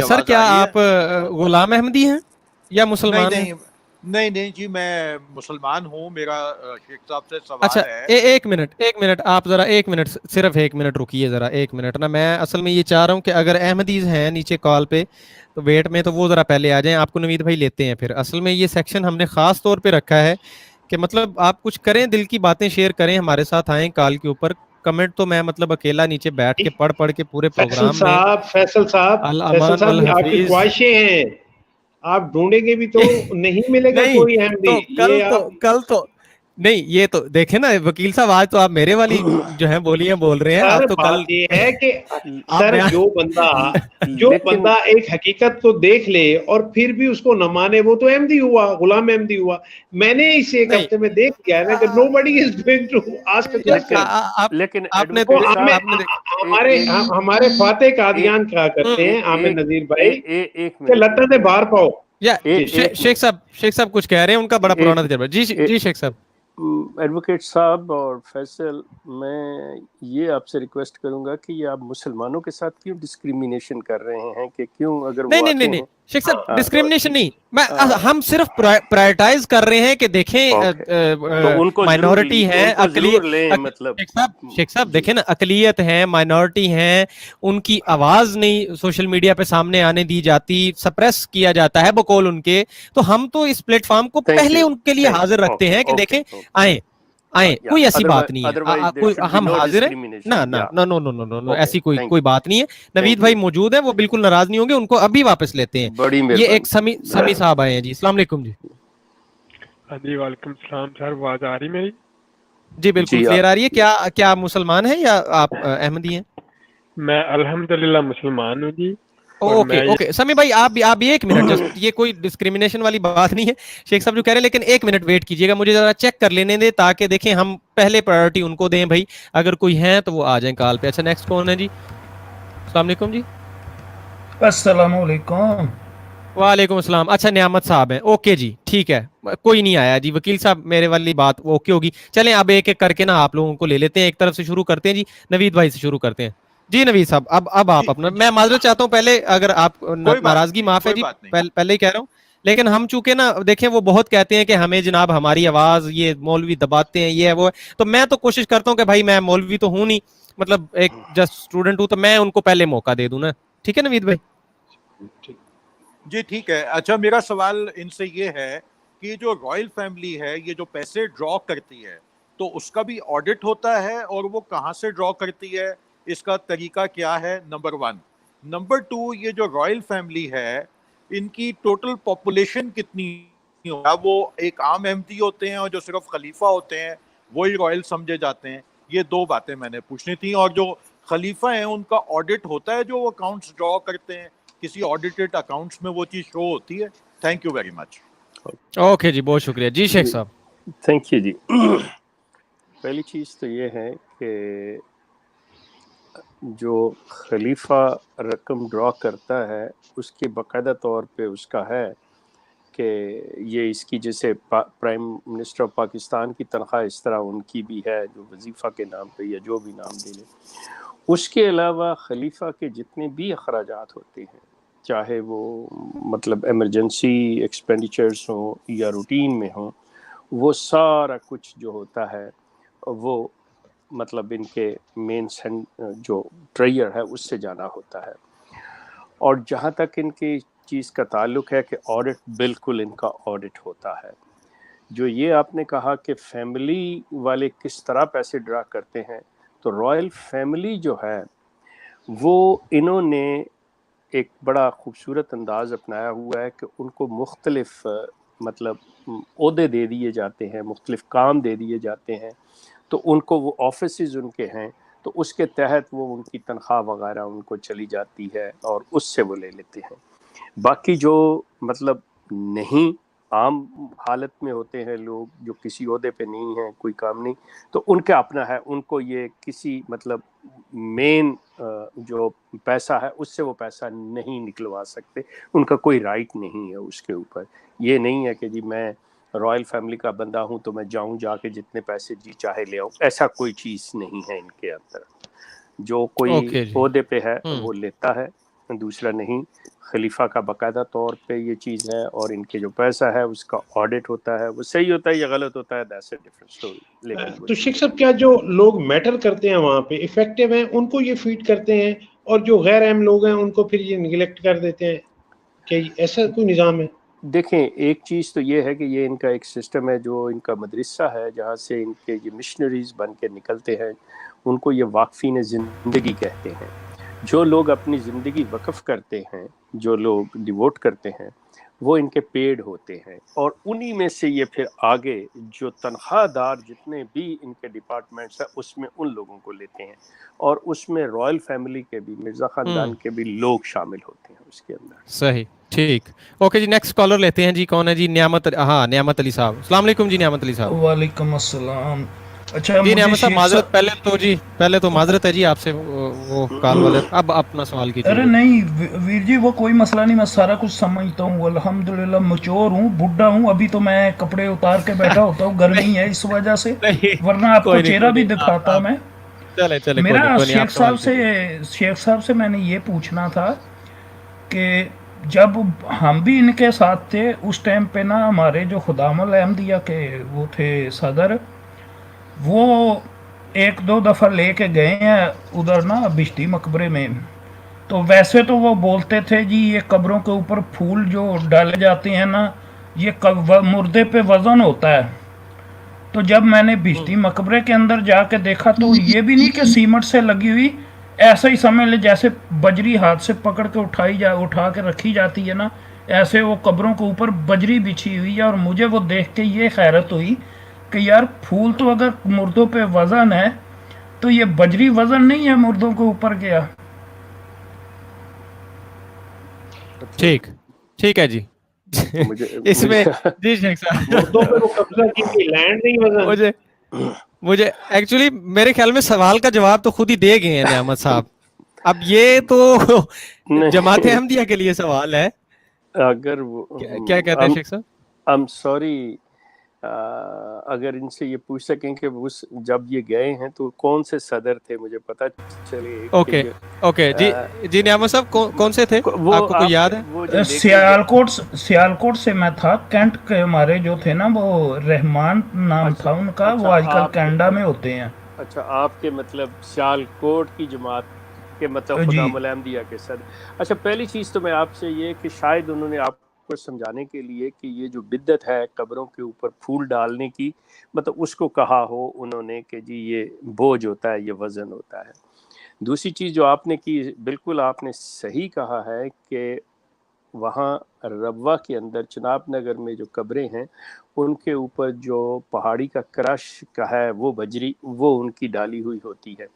سر کیا آپ غلام احمدی ہیں یا مسلمان ہیں؟ نہیں جی، میں مسلمان ہوں. میرا شیخ صاحب سے سوال اچھا ہے. ایک منٹ آپ ذرا صرف ایک منٹ رکیے ذرا، ایک منٹ نا. میں اصل میں یہ چاہ رہا ہوں کہ اگر احمدیز ہیں نیچے کال پہ تو ویٹ میں، تو وہ ذرا پہلے آ جائیں، آپ کو نوید بھائی لیتے ہیں پھر. اصل میں یہ سیکشن ہم نے خاص طور پہ رکھا ہے کہ مطلب آپ کچھ کریں، دل کی باتیں شیئر کریں، ہمارے ساتھ آئیں کال کے اوپر. کمنٹ تو میں مطلب اکیلا نیچے بیٹھ کے پڑھ کے پورے پروگرام میں فیصل صاحب آپ کی خواہشیں ہیں، آپ ڈھونڈیں گے بھی تو نہیں ملے گا کوئی احمدی. کل تو نہیں، یہ تو دیکھیں نا وکیل صاحب، آج تو آپ میرے والی جو ہے بولیاں بول رہے ہیں. آپ تو کل یہ ہے کہ سر جو بندہ ایک حقیقت کو دیکھ لے اور پھر بھی اس کو نہ مانے، وہ تو احمدی ہوا، غلام احمدی ہوا. میں نے اسے ایک ہفتے میں دیکھ لیا ہے نا کہ nobody is going to ask a question. لیکن ہمارے فاتح قادیان کہا کرتے ہیں عامر نذیر بھائی کہ لتاں دے باہر پاؤ. شیخ صاحب کچھ کہہ رہے ہیں، ان کا بڑا پرانا تجربہ. جی شیخ صاحب. ایڈوکیٹ صاحب اور فیصل، میں یہ آپ سے ریکویسٹ کروں گا کہ یہ آپ مسلمانوں کے ساتھ کیوں ڈسکریمنیشن کر رہے ہیں، کہ کیوں اگر نہیں شیخ صاحب ڈسکریمنیشن نہیں، ہم صرف پرائرٹائز کر رہے ہیں کہ دیکھیں مائنورٹی ہیں، شیخ صاحب دیکھیں نا اقلیت ہیں، مائنورٹی ہیں، ان کی آواز نہیں سوشل میڈیا پہ سامنے آنے دی جاتی، سپریس کیا جاتا ہے بقول ان کے. تو ہم تو اس پلیٹ فارم کو پہلے ان کے لیے حاضر رکھتے ہیں کہ دیکھیں آئیں، کوئی ایسی بات نہیں ہے، ہم حاضر ہیں. نو ایسی کوئی بات نہیں ہے. نوید بھائی موجود ہیں، وہ بالکل ناراض نہیں ہوں گے، ان کو ابھی واپس لیتے ہیں. یہ ایک سمی صاحب آئے ہیں جی. السلام علیکم جی. ہاں جی وعلیکم السلام. سر آواز آ رہی میری؟ جی بالکل کلیئر آ رہی ہے. کیا آپ مسلمان ہیں یا آپ احمدی ہیں؟ میں الحمدللہ مسلمان ہوں جی. ओके ओके समी भाई आप भी एक मिनट, जस्ट ये कोई डिस्क्रिमिनेशन वाली बात नहीं है शेख साहब जो कह रहे हैं, लेकिन एक मिनट वेट कीजिएगा, मुझे जरा चेक कर लेने दे ताकि देखें हम पहले प्रायोरिटी उनको दें भाई, अगर कोई है तो वो आ जाएं कॉल पे। अच्छा नेक्स्ट कौन है जी? अस्सलाम वालेकुम जी। अस्सलाम वालेकुम। वालेकुम अस्सलाम। अच्छा नियामत साहब हैं, ओके जी ठीक है, कोई नहीं आया जी। वकील साहब मेरे वाली बात ओके होगी। चलें अब एक एक करके ना आप लोगों को ले लेते हैं, एक तरफ से शुरू करते हैं जी, नवीद भाई से शुरू करते हैं। जी नवीद साहब अब आप अपना, मैं माजरत चाहता हूँ पहले, अगर आप नाराजगी माफ है जी, पहले ही कह रहा हूँ, लेकिन हम चूंकि ना देखें वो बहुत कहते हैं कि हमें जनाब हमारी आवाज ये मौलवी दबाते हैं, ये है वो है, तो मैं तो कोशिश करता हूँ कि भाई मैं मौलवी तो हूँ नहीं, मतलब एक जस्ट स्टूडेंट हूँ, तो मैं उनको पहले मौका दे दूं ना। ठीक है नवीद भाई? जी ठीक है। अच्छा मेरा सवाल इनसे ये है कि जो रॉयल फैमिली है ये जो पैसे ड्रॉ करती है तो उसका भी ऑडिट होता है, और वो कहाँ से ड्रॉ करती है, इसका तरीका क्या है, नंबर 1। नंबर 2, ये जो रॉयल फैमिली है इनकी टोटल पॉपुलेशन कितनी होगा? वो एक आम अहमदी होते हैं और जो सिर्फ खलीफा होते हैं वही रॉयल समझे जाते हैं? ये 2 बातें मैंने पूछनी थी। और जो खलीफा हैं उनका ऑडिट होता है, जो वो अकाउंट्स ड्रॉ करते हैं, किसी ऑडिटेड अकाउंट्स में वो चीज शो होती है? Thank you very much. Okay जी बहुत शुक्रिया जी शेख साहब। थैंक यू जी। पहली चीज़ तो ये है कि जो खलीफा रकम ड्रॉ करता है उसके बाकायदा तौर पे उसका है कि ये इसकी जैसे प्राइम मिनिस्टर ऑफ पाकिस्तान की तनख्वाह इस तरह उनकी भी है जो वजीफ़ा के नाम पे या जो भी नाम दे लें। उसके अलावा खलीफा के जितने भी अखराजात होते हैं, चाहे वो मतलब इमरजेंसी एक्सपेंडिचर्स हों या रूटीन में हों, वो सारा कुछ जो होता है वो मतलब इनके मेन जो ट्रेयर है उससे जाना होता है। और जहाँ तक इनकी चीज़ का ताल्लुक है कि ऑडिट, बिल्कुल इनका ऑडिट होता है। जो ये आपने कहा कि फैमिली वाले किस तरह पैसे ड्रा करते हैं, तो रॉयल फैमिली जो है वो इन्होंने एक बड़ा खूबसूरत अंदाज़ अपनाया हुआ है कि उनको मुख्तलिफ मतलब ओहदे दे दिए जाते हैं, मुख्तलिफ काम दे दिए जाते हैं, तो उनको वो ऑफिसेज उनके हैं, तो उसके तहत वो उनकी तनख्वाह वगैरह उनको चली जाती है और उससे वो ले लेते हैं। बाकी जो मतलब नहीं आम हालत में होते हैं लोग जो किसी ओहदे पे नहीं हैं, कोई काम नहीं, तो उनका अपना है, उनको ये किसी मतलब मेन जो पैसा है उससे वो पैसा नहीं निकलवा सकते, उनका कोई राइट नहीं है उसके ऊपर। ये नहीं है कि जी मैं रॉयल फैमिली का बंदा हूं तो मैं जाऊं जाके जितने पैसे जी चाहे ले आऊं, ऐसा कोई चीज़ नहीं है इनके अंदर। जो कोई ओहदे पे है वो लेता है, दूसरा नहीं। खलीफा का बाकायदा तौर पे ये चीज़ है, और इनके जो पैसा है उसका ऑडिट होता है, वो सही होता है या गलत होता है, दैट्स अ डिफरेंट स्टोरी। लेकिन तो शेख साहब क्या जो लोग मैटर करते हैं वहाँ पे इफेक्टिव हैं उनको ये फीड करते हैं, और जो गैर अहम लोग हैं उनको फिर ये निगलेक्ट कर देते हैं? क्या ऐसा कोई निज़ाम है? देखें, एक चीज़ तो ये है कि ये इनका एक सिस्टम है, जो इनका मदरसा है जहाँ से इनके ये मिशनरीज बन के निकलते हैं, उनको ये वाक़फ़ीन ज़िंदगी कहते हैं। जो लोग अपनी ज़िंदगी वक्फ़ करते हैं, जो लोग डिवोट करते हैं, वो इनके पेड होते हैं, और उन्हीं में से ये फिर आगे जो तनख्वाहदार जितने भी इनके डिपार्टमेंट्स हैं उसमें उन लोगों को लेते हैं, और उसमें रॉयल फैमिली के भी, मिर्ज़ा ख़ानदान के भी लोग शामिल होते हैं उसके अंदर। सही, ठीक। ओके जी नेक्स्ट कॉलर लेते हैं जी। कौन है जी? नियामत, हाँ नियामत अली साहब। अस्सलाम वालेकुम जी नियामत अली साहब। वालेकुम अस्सलाम। अच्छा जी नियामत साहब माजरत, पहले तो माजरत है जी आपसे, वो कॉल वाले। अब अपना सवाल कीजिए। अरे नहीं वीर जी, वो कोई मसला नहीं, मैं सारा कुछ समझता हूँ, अल्हम्दुलिल्लाह मैच्योर हूँ, बुढ़ा हूँ, अभी तो मैं कपड़े उतार के बैठा होता हूँ, गर्मी है इस वजह से, वरना आपको चेहरा भी दिखाता मैं। चले मेरा शेख साहब से मैंने ये पूछना था कि जब हम भी इनके साथ थे उस टाइम पे ना, हमारे जो खुदामुल अहमदिया के वो थे सदर, वो 1-2 दफ़ा लेके गए हैं उधर ना बिश्ती मकबरे में। तो वैसे तो वो बोलते थे जी ये कब्रों के ऊपर फूल जो डाले जाते हैं ना, ये मुर्दे पे वज़न होता है। तो जब मैंने बिश्ती मकबरे के अंदर जाके देखा तो ये भी नहीं कि सीमेंट से लगी हुई, ऐसा ही समझ ले जैसे बजरी हाथ से पकड़ के उठा के रखी जाती है ना, ऐसे वो कब्रों के ऊपर बजरी बिछी हुई है। और मुझे वो देख के ये हैरत हुई कि यार फूल तो अगर मुर्दों पे वज़न है तो ये बजरी वज़न नहीं है मुर्दों के ऊपर गया। ठीक ठीक है जी इसमें जी शेख साहब मुर्दों पे वो कब्जा की लैंड नहीं वजन मुझे एक्चुअली मेरे ख्याल में सवाल का जवाब तो खुद ही दे गए हैं नियामत साहब। अब ये तो जमात अहमदिया के लिए सवाल है। अगर वो क्या कहते हैं शेख साहब? आई एम सॉरी, अगर इनसे ये पूछ सकें कि उस जब ये गए हैं तो कौन से सदर थे, मुझे पता चले। ओके ओके जी नियामत साहब कौन से थे, आपको कोई याद है? सियालकोट से मैं था। कैंट के हमारे जो थे ना वो रहमान नाम था उनका, वो आजकल कनाडा में होते हैं। अच्छा, आपके मतलब सियालकोट की जमात के मतलब खुदामुल अहमदिया के सदर। अच्छा, पहली चीज़ तो मैं आपसे ये कि शायद उन्होंने आपको समझाने के लिए कि ये जो बिद्दत है कब्रों के ऊपर फूल डालने की, मतलब उसको कहा हो उन्होंने कि जी ये बोझ होता है, ये वज़न होता है। दूसरी चीज़ जो आपने की, बिल्कुल आपने सही कहा है कि वहाँ रब्वा के अंदर चिनाब नगर में जो कब्रें हैं उनके ऊपर जो पहाड़ी का क्रश का है वो बजरी, वो उनकी डाली हुई होती है।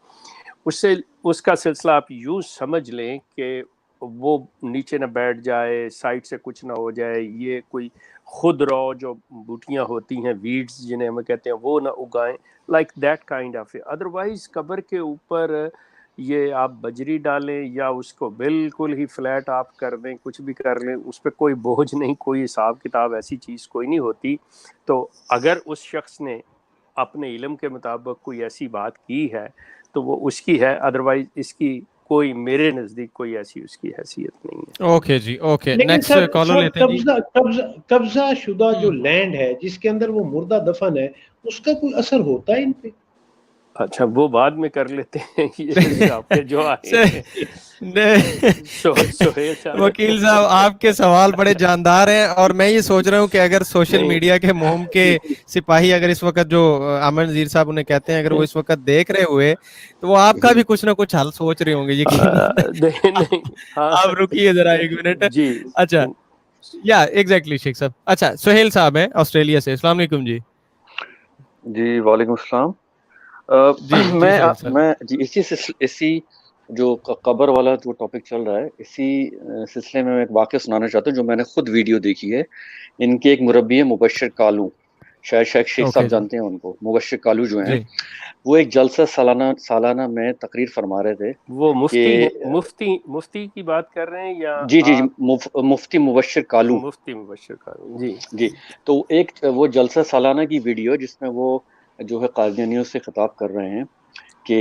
उससे उसका सिलसिला आप यूँ समझ लें कि वो नीचे ना बैठ जाए, साइड से कुछ ना हो जाए, ये कोई खुद रॉ जो बूटियाँ होती हैं, वीड्स जिन्हें हम कहते हैं, वो ना उगाएं, like that kind of. Otherwise कब्र के ऊपर ये आप बजरी डालें या उसको बिल्कुल ही फ्लैट आप कर दें, कुछ भी कर लें, उस पर कोई बोझ नहीं, कोई हिसाब किताब ऐसी चीज़ कोई नहीं होती। तो अगर उस शख्स ने अपने इल्म के मुताबिक कोई ऐसी बात की है तो वो उसकी है, अदरवाइज इसकी कोई मेरे नज़दीक कोई ऐसी उसकी हैसियत नहीं है। ओके जी, ओके, नेक्स्ट कॉलर लेते हैं जी। कब्जा शुदा जो लैंड है जिसके अंदर वो मुर्दा दफन है, उसका कोई असर होता है इन पे? अच्छा, वो बाद में कर लेते हैं। ये आपके जो आए वकील साहब आपके सवाल बड़े जानदार हैं, और मैं ये सोच रहा हूँ कि अगर सोशल मीडिया के मोम के सिपाही अगर इस वक्त जो आमिर नज़ीर साहब उन्हें कहते हैं, अगर वो इस वक्त देख रहे हुए तो वो आपका भी कुछ ना कुछ हल सोच रहे होंगे। नहीं, आप रुकिए जरा एक मिनट जी। अच्छा, या एग्जैक्टली शेख साहब। अच्छा, सुहेल साहब हैं ऑस्ट्रेलिया से। अस्सलाम वालेकुम जी। जी वालेकुम सलाम। मैं जी इसी जो कब्र वाला जो टॉपिक चल रहा है, इसी सिलसिले में मैं एक वाक़या सुनाना चाहता हूँ जो मैंने खुद वीडियो देखी है। इनके एक मुरब्बी है मुबश्शिर कालू, शायद शेख साहब जानते हैं उनको। मुबश्शिर कालू जो हैं वो एक जलसा सालाना में तकरीर फरमा रहे थे। वो मुफ्ती की बात कर रहे हैं या? जी मुफ्ती मुबश्शिर कालू। जी। तो एक वो जलसा सालाना की वीडियो जिसमें वो जो है कादियानियों से खिताब कर रहे हैं कि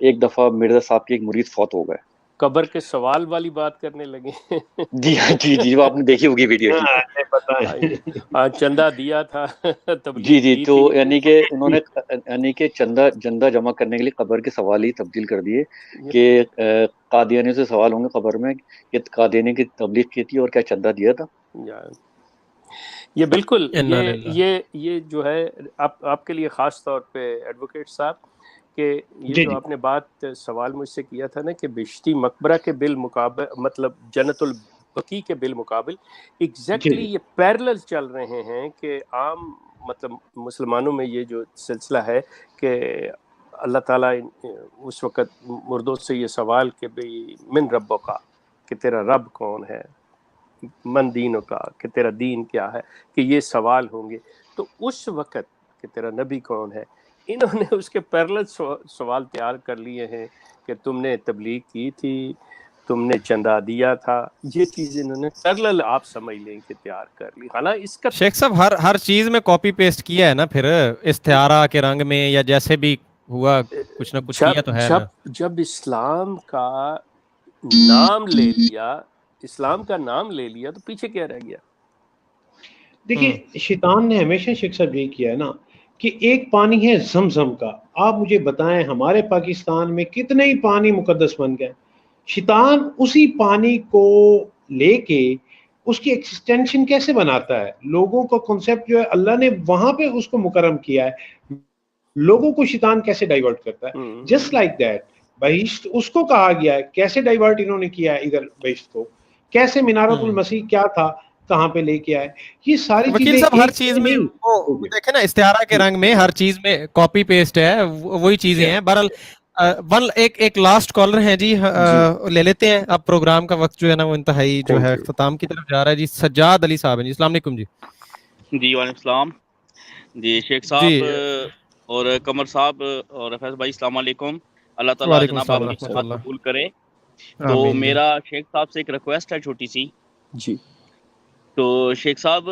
एक दफ़ा मिर्ज़ा साहब के एक मुरीद फौत हो गए। कब्र के सवाल वाली बात करने लगे। जी हाँ, जी वो आपने देखी होगी वीडियो। चंदा दिया था जी। तो यानी कि उन्होंने चंदा जमा करने के लिए कब्र के सवाल ही तब्दील कर दिए कि कादियानियों से सवाल होंगे कब्र में कि कादियानी की तबलीग की थी और क्या चंदा दिया था। ये बिल्कुल ये जो है आपके लिए ख़ास तौर पे एडवोकेट साहब कि ये जो आपने बात सवाल मुझसे किया था ना कि बिश्ती मकबरा के बिल मुकाबल, मतलब जन्नतुल बकी के बिल मुकाबल एग्जैक्टली ये पैरेलल चल रहे हैं कि आम मतलब मुसलमानों में ये जो सिलसिला है कि अल्लाह ताला उस वक़्त मुर्दों से ये सवाल कि भाई मिन रब्बो का, कि तेरा रब कौन है, मन दीनों का, कि तेरा दीन क्या है, कि ये सवाल होंगे। तो उस वक़्त कि तेरा नबी कौन है, इन्होंने उसके पैरेलल सवाल तैयार कर लिए हैं कि तुमने तबलीग की थी, तुमने चंदा दिया था। ये चीज़ इन्होंने पैरेलल आप समझ लें कि तैयार कर ली। हालांकि इसका शेख साहब हर चीज़ में कॉपी पेस्ट किया है ना, फिर इस्तिआरा के रंग में या जैसे भी हुआ कुछ ना कुछ किया तो है ना। जब इस्लाम का नाम ले लिया, इस्लाम का नाम ले लिया तो पीछे क्या रह गया? देखिए, शैतान ने हमेशा शेख साहब ये किया है ना कि एक पानी है ज़मज़म का। आप मुझे बताएं हमारे पाकिस्तान में कितने ही पानी मुकद्दस बन गए। शैतान उसी पानी को लेके उसकी एक्सटेंशन कैसे बनाता है। लोगों का कॉन्सेप्ट जो है अल्लाह ने वहां पे उसको मुकर्रम किया है, लोगों को शैतान कैसे डाइवर्ट करता है। जस्ट लाइक दैट बहिश्त उसको कहा गया है, कैसे डाइवर्ट इन्होंने किया है इधर बहिश्त को, कैसे मीनारतुल मसीह क्या था, कहाँ पे लेके आए। ये सारी वकील साहब हर चीज में वो देखे ना, इस्तिआरा के रंग में हर चीज में कॉपी पेस्ट है, वही चीजें हैं। बहरहाल एक लास्ट कॉलर हैं जी, ले लेते हैं। अब प्रोग्राम का वक्त जो है ना वो इंतहाई जो है इख्तिताम की तरफ जा रहा है जी। सज्जाद अली साहब हैं जी, अस्सलाम वालेकुम जी। जी वालेकुम सलाम जी, शेख साहब और कमर साहब और फैज भाई, अस्सलाम वालेकुम। अल्लाह ताला जनाब आपकी खिदमत कबूल करे। तो मेरा शेख साहब से एक रिक्वेस्ट है छोटी सी जी। तो शेख साहब,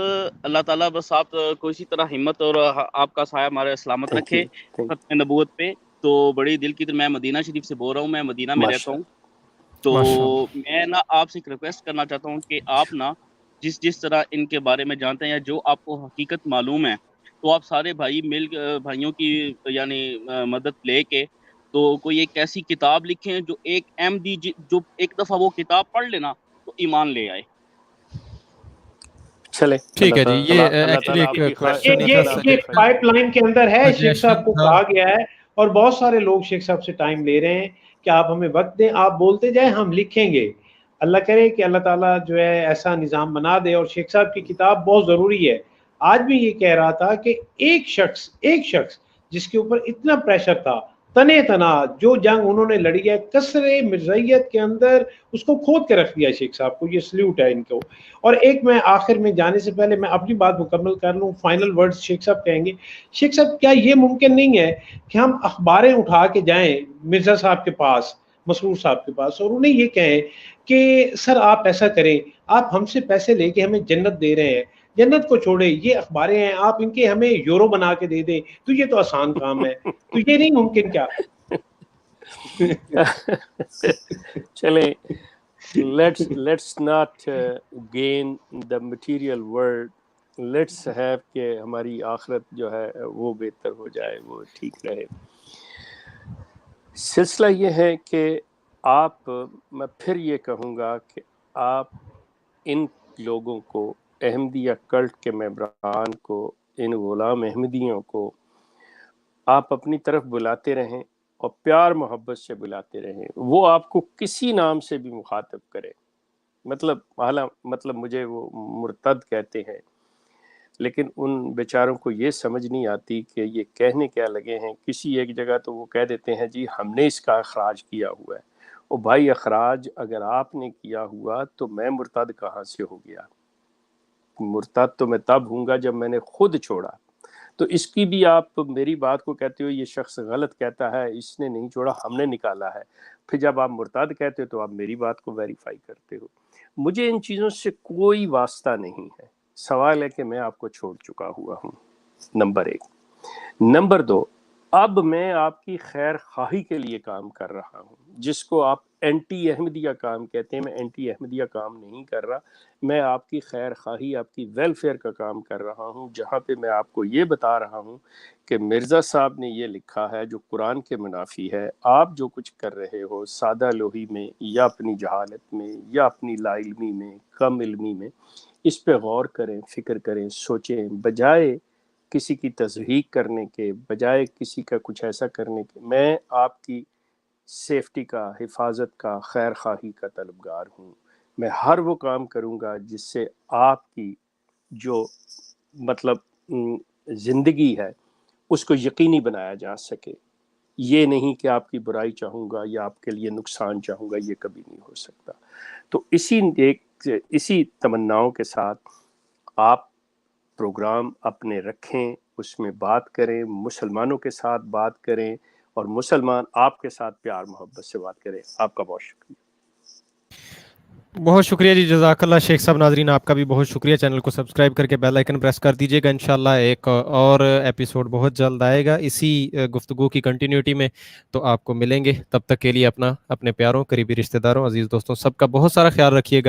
अल्लाह ताला बस आप को इसी तरह हिम्मत और आपका साया हमारे सलामत रखे खत्म नबूवत पे। तो बड़ी दिल की, मैं मदीना शरीफ से बोल रहा हूँ, मैं मदीना में रहता हूँ। तो मैं ना आपसे एक रिक्वेस्ट करना चाहता हूँ कि आप ना जिस तरह इनके बारे में जानते हैं या जो आपको हकीकत मालूम है, तो आप सारे भाइयों की यानी मदद लेके तो कोई एक ऐसी किताब लिखें जो एक अहमदी जो एक दफ़ा वो किताब पढ़ लेना तो ईमान ले आए। चले, ठीक है जी। ये एक्चुअली एक क्वेश्चन ये पाइपलाइन के अंदर है, शेख साहब को कहा गया है और बहुत सारे लोग शेख साहब से टाइम ले रहे हैं कि आप हमें वक्त दें, आप बोलते जाए, हम लिखेंगे। अल्लाह करे कि अल्लाह ताला जो है ऐसा निज़ाम बना दे। और शेख साहब की किताब बहुत ज़रूरी है। आज भी ये कह रहा था कि एक शख्स जिसके ऊपर इतना प्रेशर था, तने तना जो जंग उन्होंने लड़ी है कसरे मिर्ज़ाइयत के अंदर, उसको खोद के रख दिया शेख साहब को। ये सल्यूट है इनको। और एक मैं आखिर में जाने से पहले मैं अपनी बात मुकम्मल कर लूँ, फाइनल वर्ड्स शेख साहब कहेंगे। शेख साहब, क्या ये मुमकिन नहीं है कि हम अखबारें उठा के जाएं मिर्ज़ा साहब के पास, मसरूर साहब के पास, और उन्हें ये कहें कि सर आप ऐसा करें, आप हमसे पैसे लेके हमें जन्नत दे रहे हैं, जन्नत को छोड़े, ये अखबारें हैं, आप इनके हमें यूरो बना के दे दें, तो ये तो आसान काम है। तो ये नहीं मुमकिन क्या? चले, let's not gain the material world, let's have कि हमारी आखिरत जो है वो बेहतर हो जाए, वो ठीक रहे। सिलसिला ये है कि मैं फिर ये कहूँगा कि आप इन लोगों को, अहमदिया कल्ट के मेंबरान को, इन गुलाम अहमदियों को आप अपनी तरफ बुलाते रहें और प्यार मोहब्बत से बुलाते रहें। वो आपको किसी नाम से भी मुखातब करें, मतलब मुझे वो मुर्तद कहते हैं, लेकिन उन बेचारों को ये समझ नहीं आती कि ये कहने क्या लगे हैं। किसी एक जगह तो वो कह देते हैं जी हमने इसका अखराज किया हुआ है। ओ भाई, अखराज अगर आपने किया हुआ तो मैं मुर्तद कहाँ से हो गया? मुर्तद तो मैं तब हूँगा जब मैंने खुद छोड़ा। तो इसकी भी आप मेरी बात को कहते हो ये शख्स गलत कहता है, इसने नहीं छोड़ा, हमने निकाला है। फिर जब आप मुर्तद कहते हो तो आप मेरी बात को वेरीफाई करते हो। मुझे इन चीज़ों से कोई वास्ता नहीं है। सवाल है कि मैं आपको छोड़ चुका हुआ हूँ, नंबर 1। नंबर 2, अब मैं आपकी खैर खाही के लिए काम कर रहा हूँ, जिसको आप एंटी अहमदिया काम कहते हैं। मैं एंटी अहमदिया काम नहीं कर रहा, मैं आपकी खैर खाही, आपकी वेलफेयर का काम कर रहा हूँ, जहाँ पे मैं आपको ये बता रहा हूँ कि मिर्ज़ा साहब ने ये लिखा है जो कुरान के मुनाफी है। आप जो कुछ कर रहे हो सादा लोही में या अपनी जहालत में या अपनी लाइल्मी में, कम इल्मी में, इस पे गौर करें, फ़िक्र करें, सोचें, बजाय किसी की तज़हीक करने के, बजाय किसी का कुछ ऐसा करने के। मैं आपकी सेफ्टी का, हिफाजत का, खैर खाही का तलबगार हूँ। मैं हर वो काम करूँगा जिससे आपकी जो ज़िंदगी है उसको यकीनी बनाया जा सके। ये नहीं कि आपकी बुराई चाहूँगा या आपके लिए नुकसान चाहूँगा, ये कभी नहीं हो सकता। तो इसी तमन्नाओं के साथ आप प्रोग्राम अपने रखें, उसमें बात करें, मुसलमानों के साथ बात करें और मुसलमान आपके साथ प्यार मोहब्बत से बात करें। आपका बहुत शुक्रिया। बहुत शुक्रिया जी, जज़ाकल्लाह शेख साहब। नाज़रीन, आपका भी बहुत शुक्रिया। चैनल को सब्सक्राइब करके बेल आइकन प्रेस कर दीजिएगा। इंशाल्लाह एक और एपिसोड बहुत जल्द आएगा इसी गुफ्तगू की कंटिन्यूटी में, तो आपको मिलेंगे। तब तक के लिए अपने प्यारों, करीबी रिश्तेदारों, अजीज़ दोस्तों, सबका बहुत सारा ख्याल रखिएगा।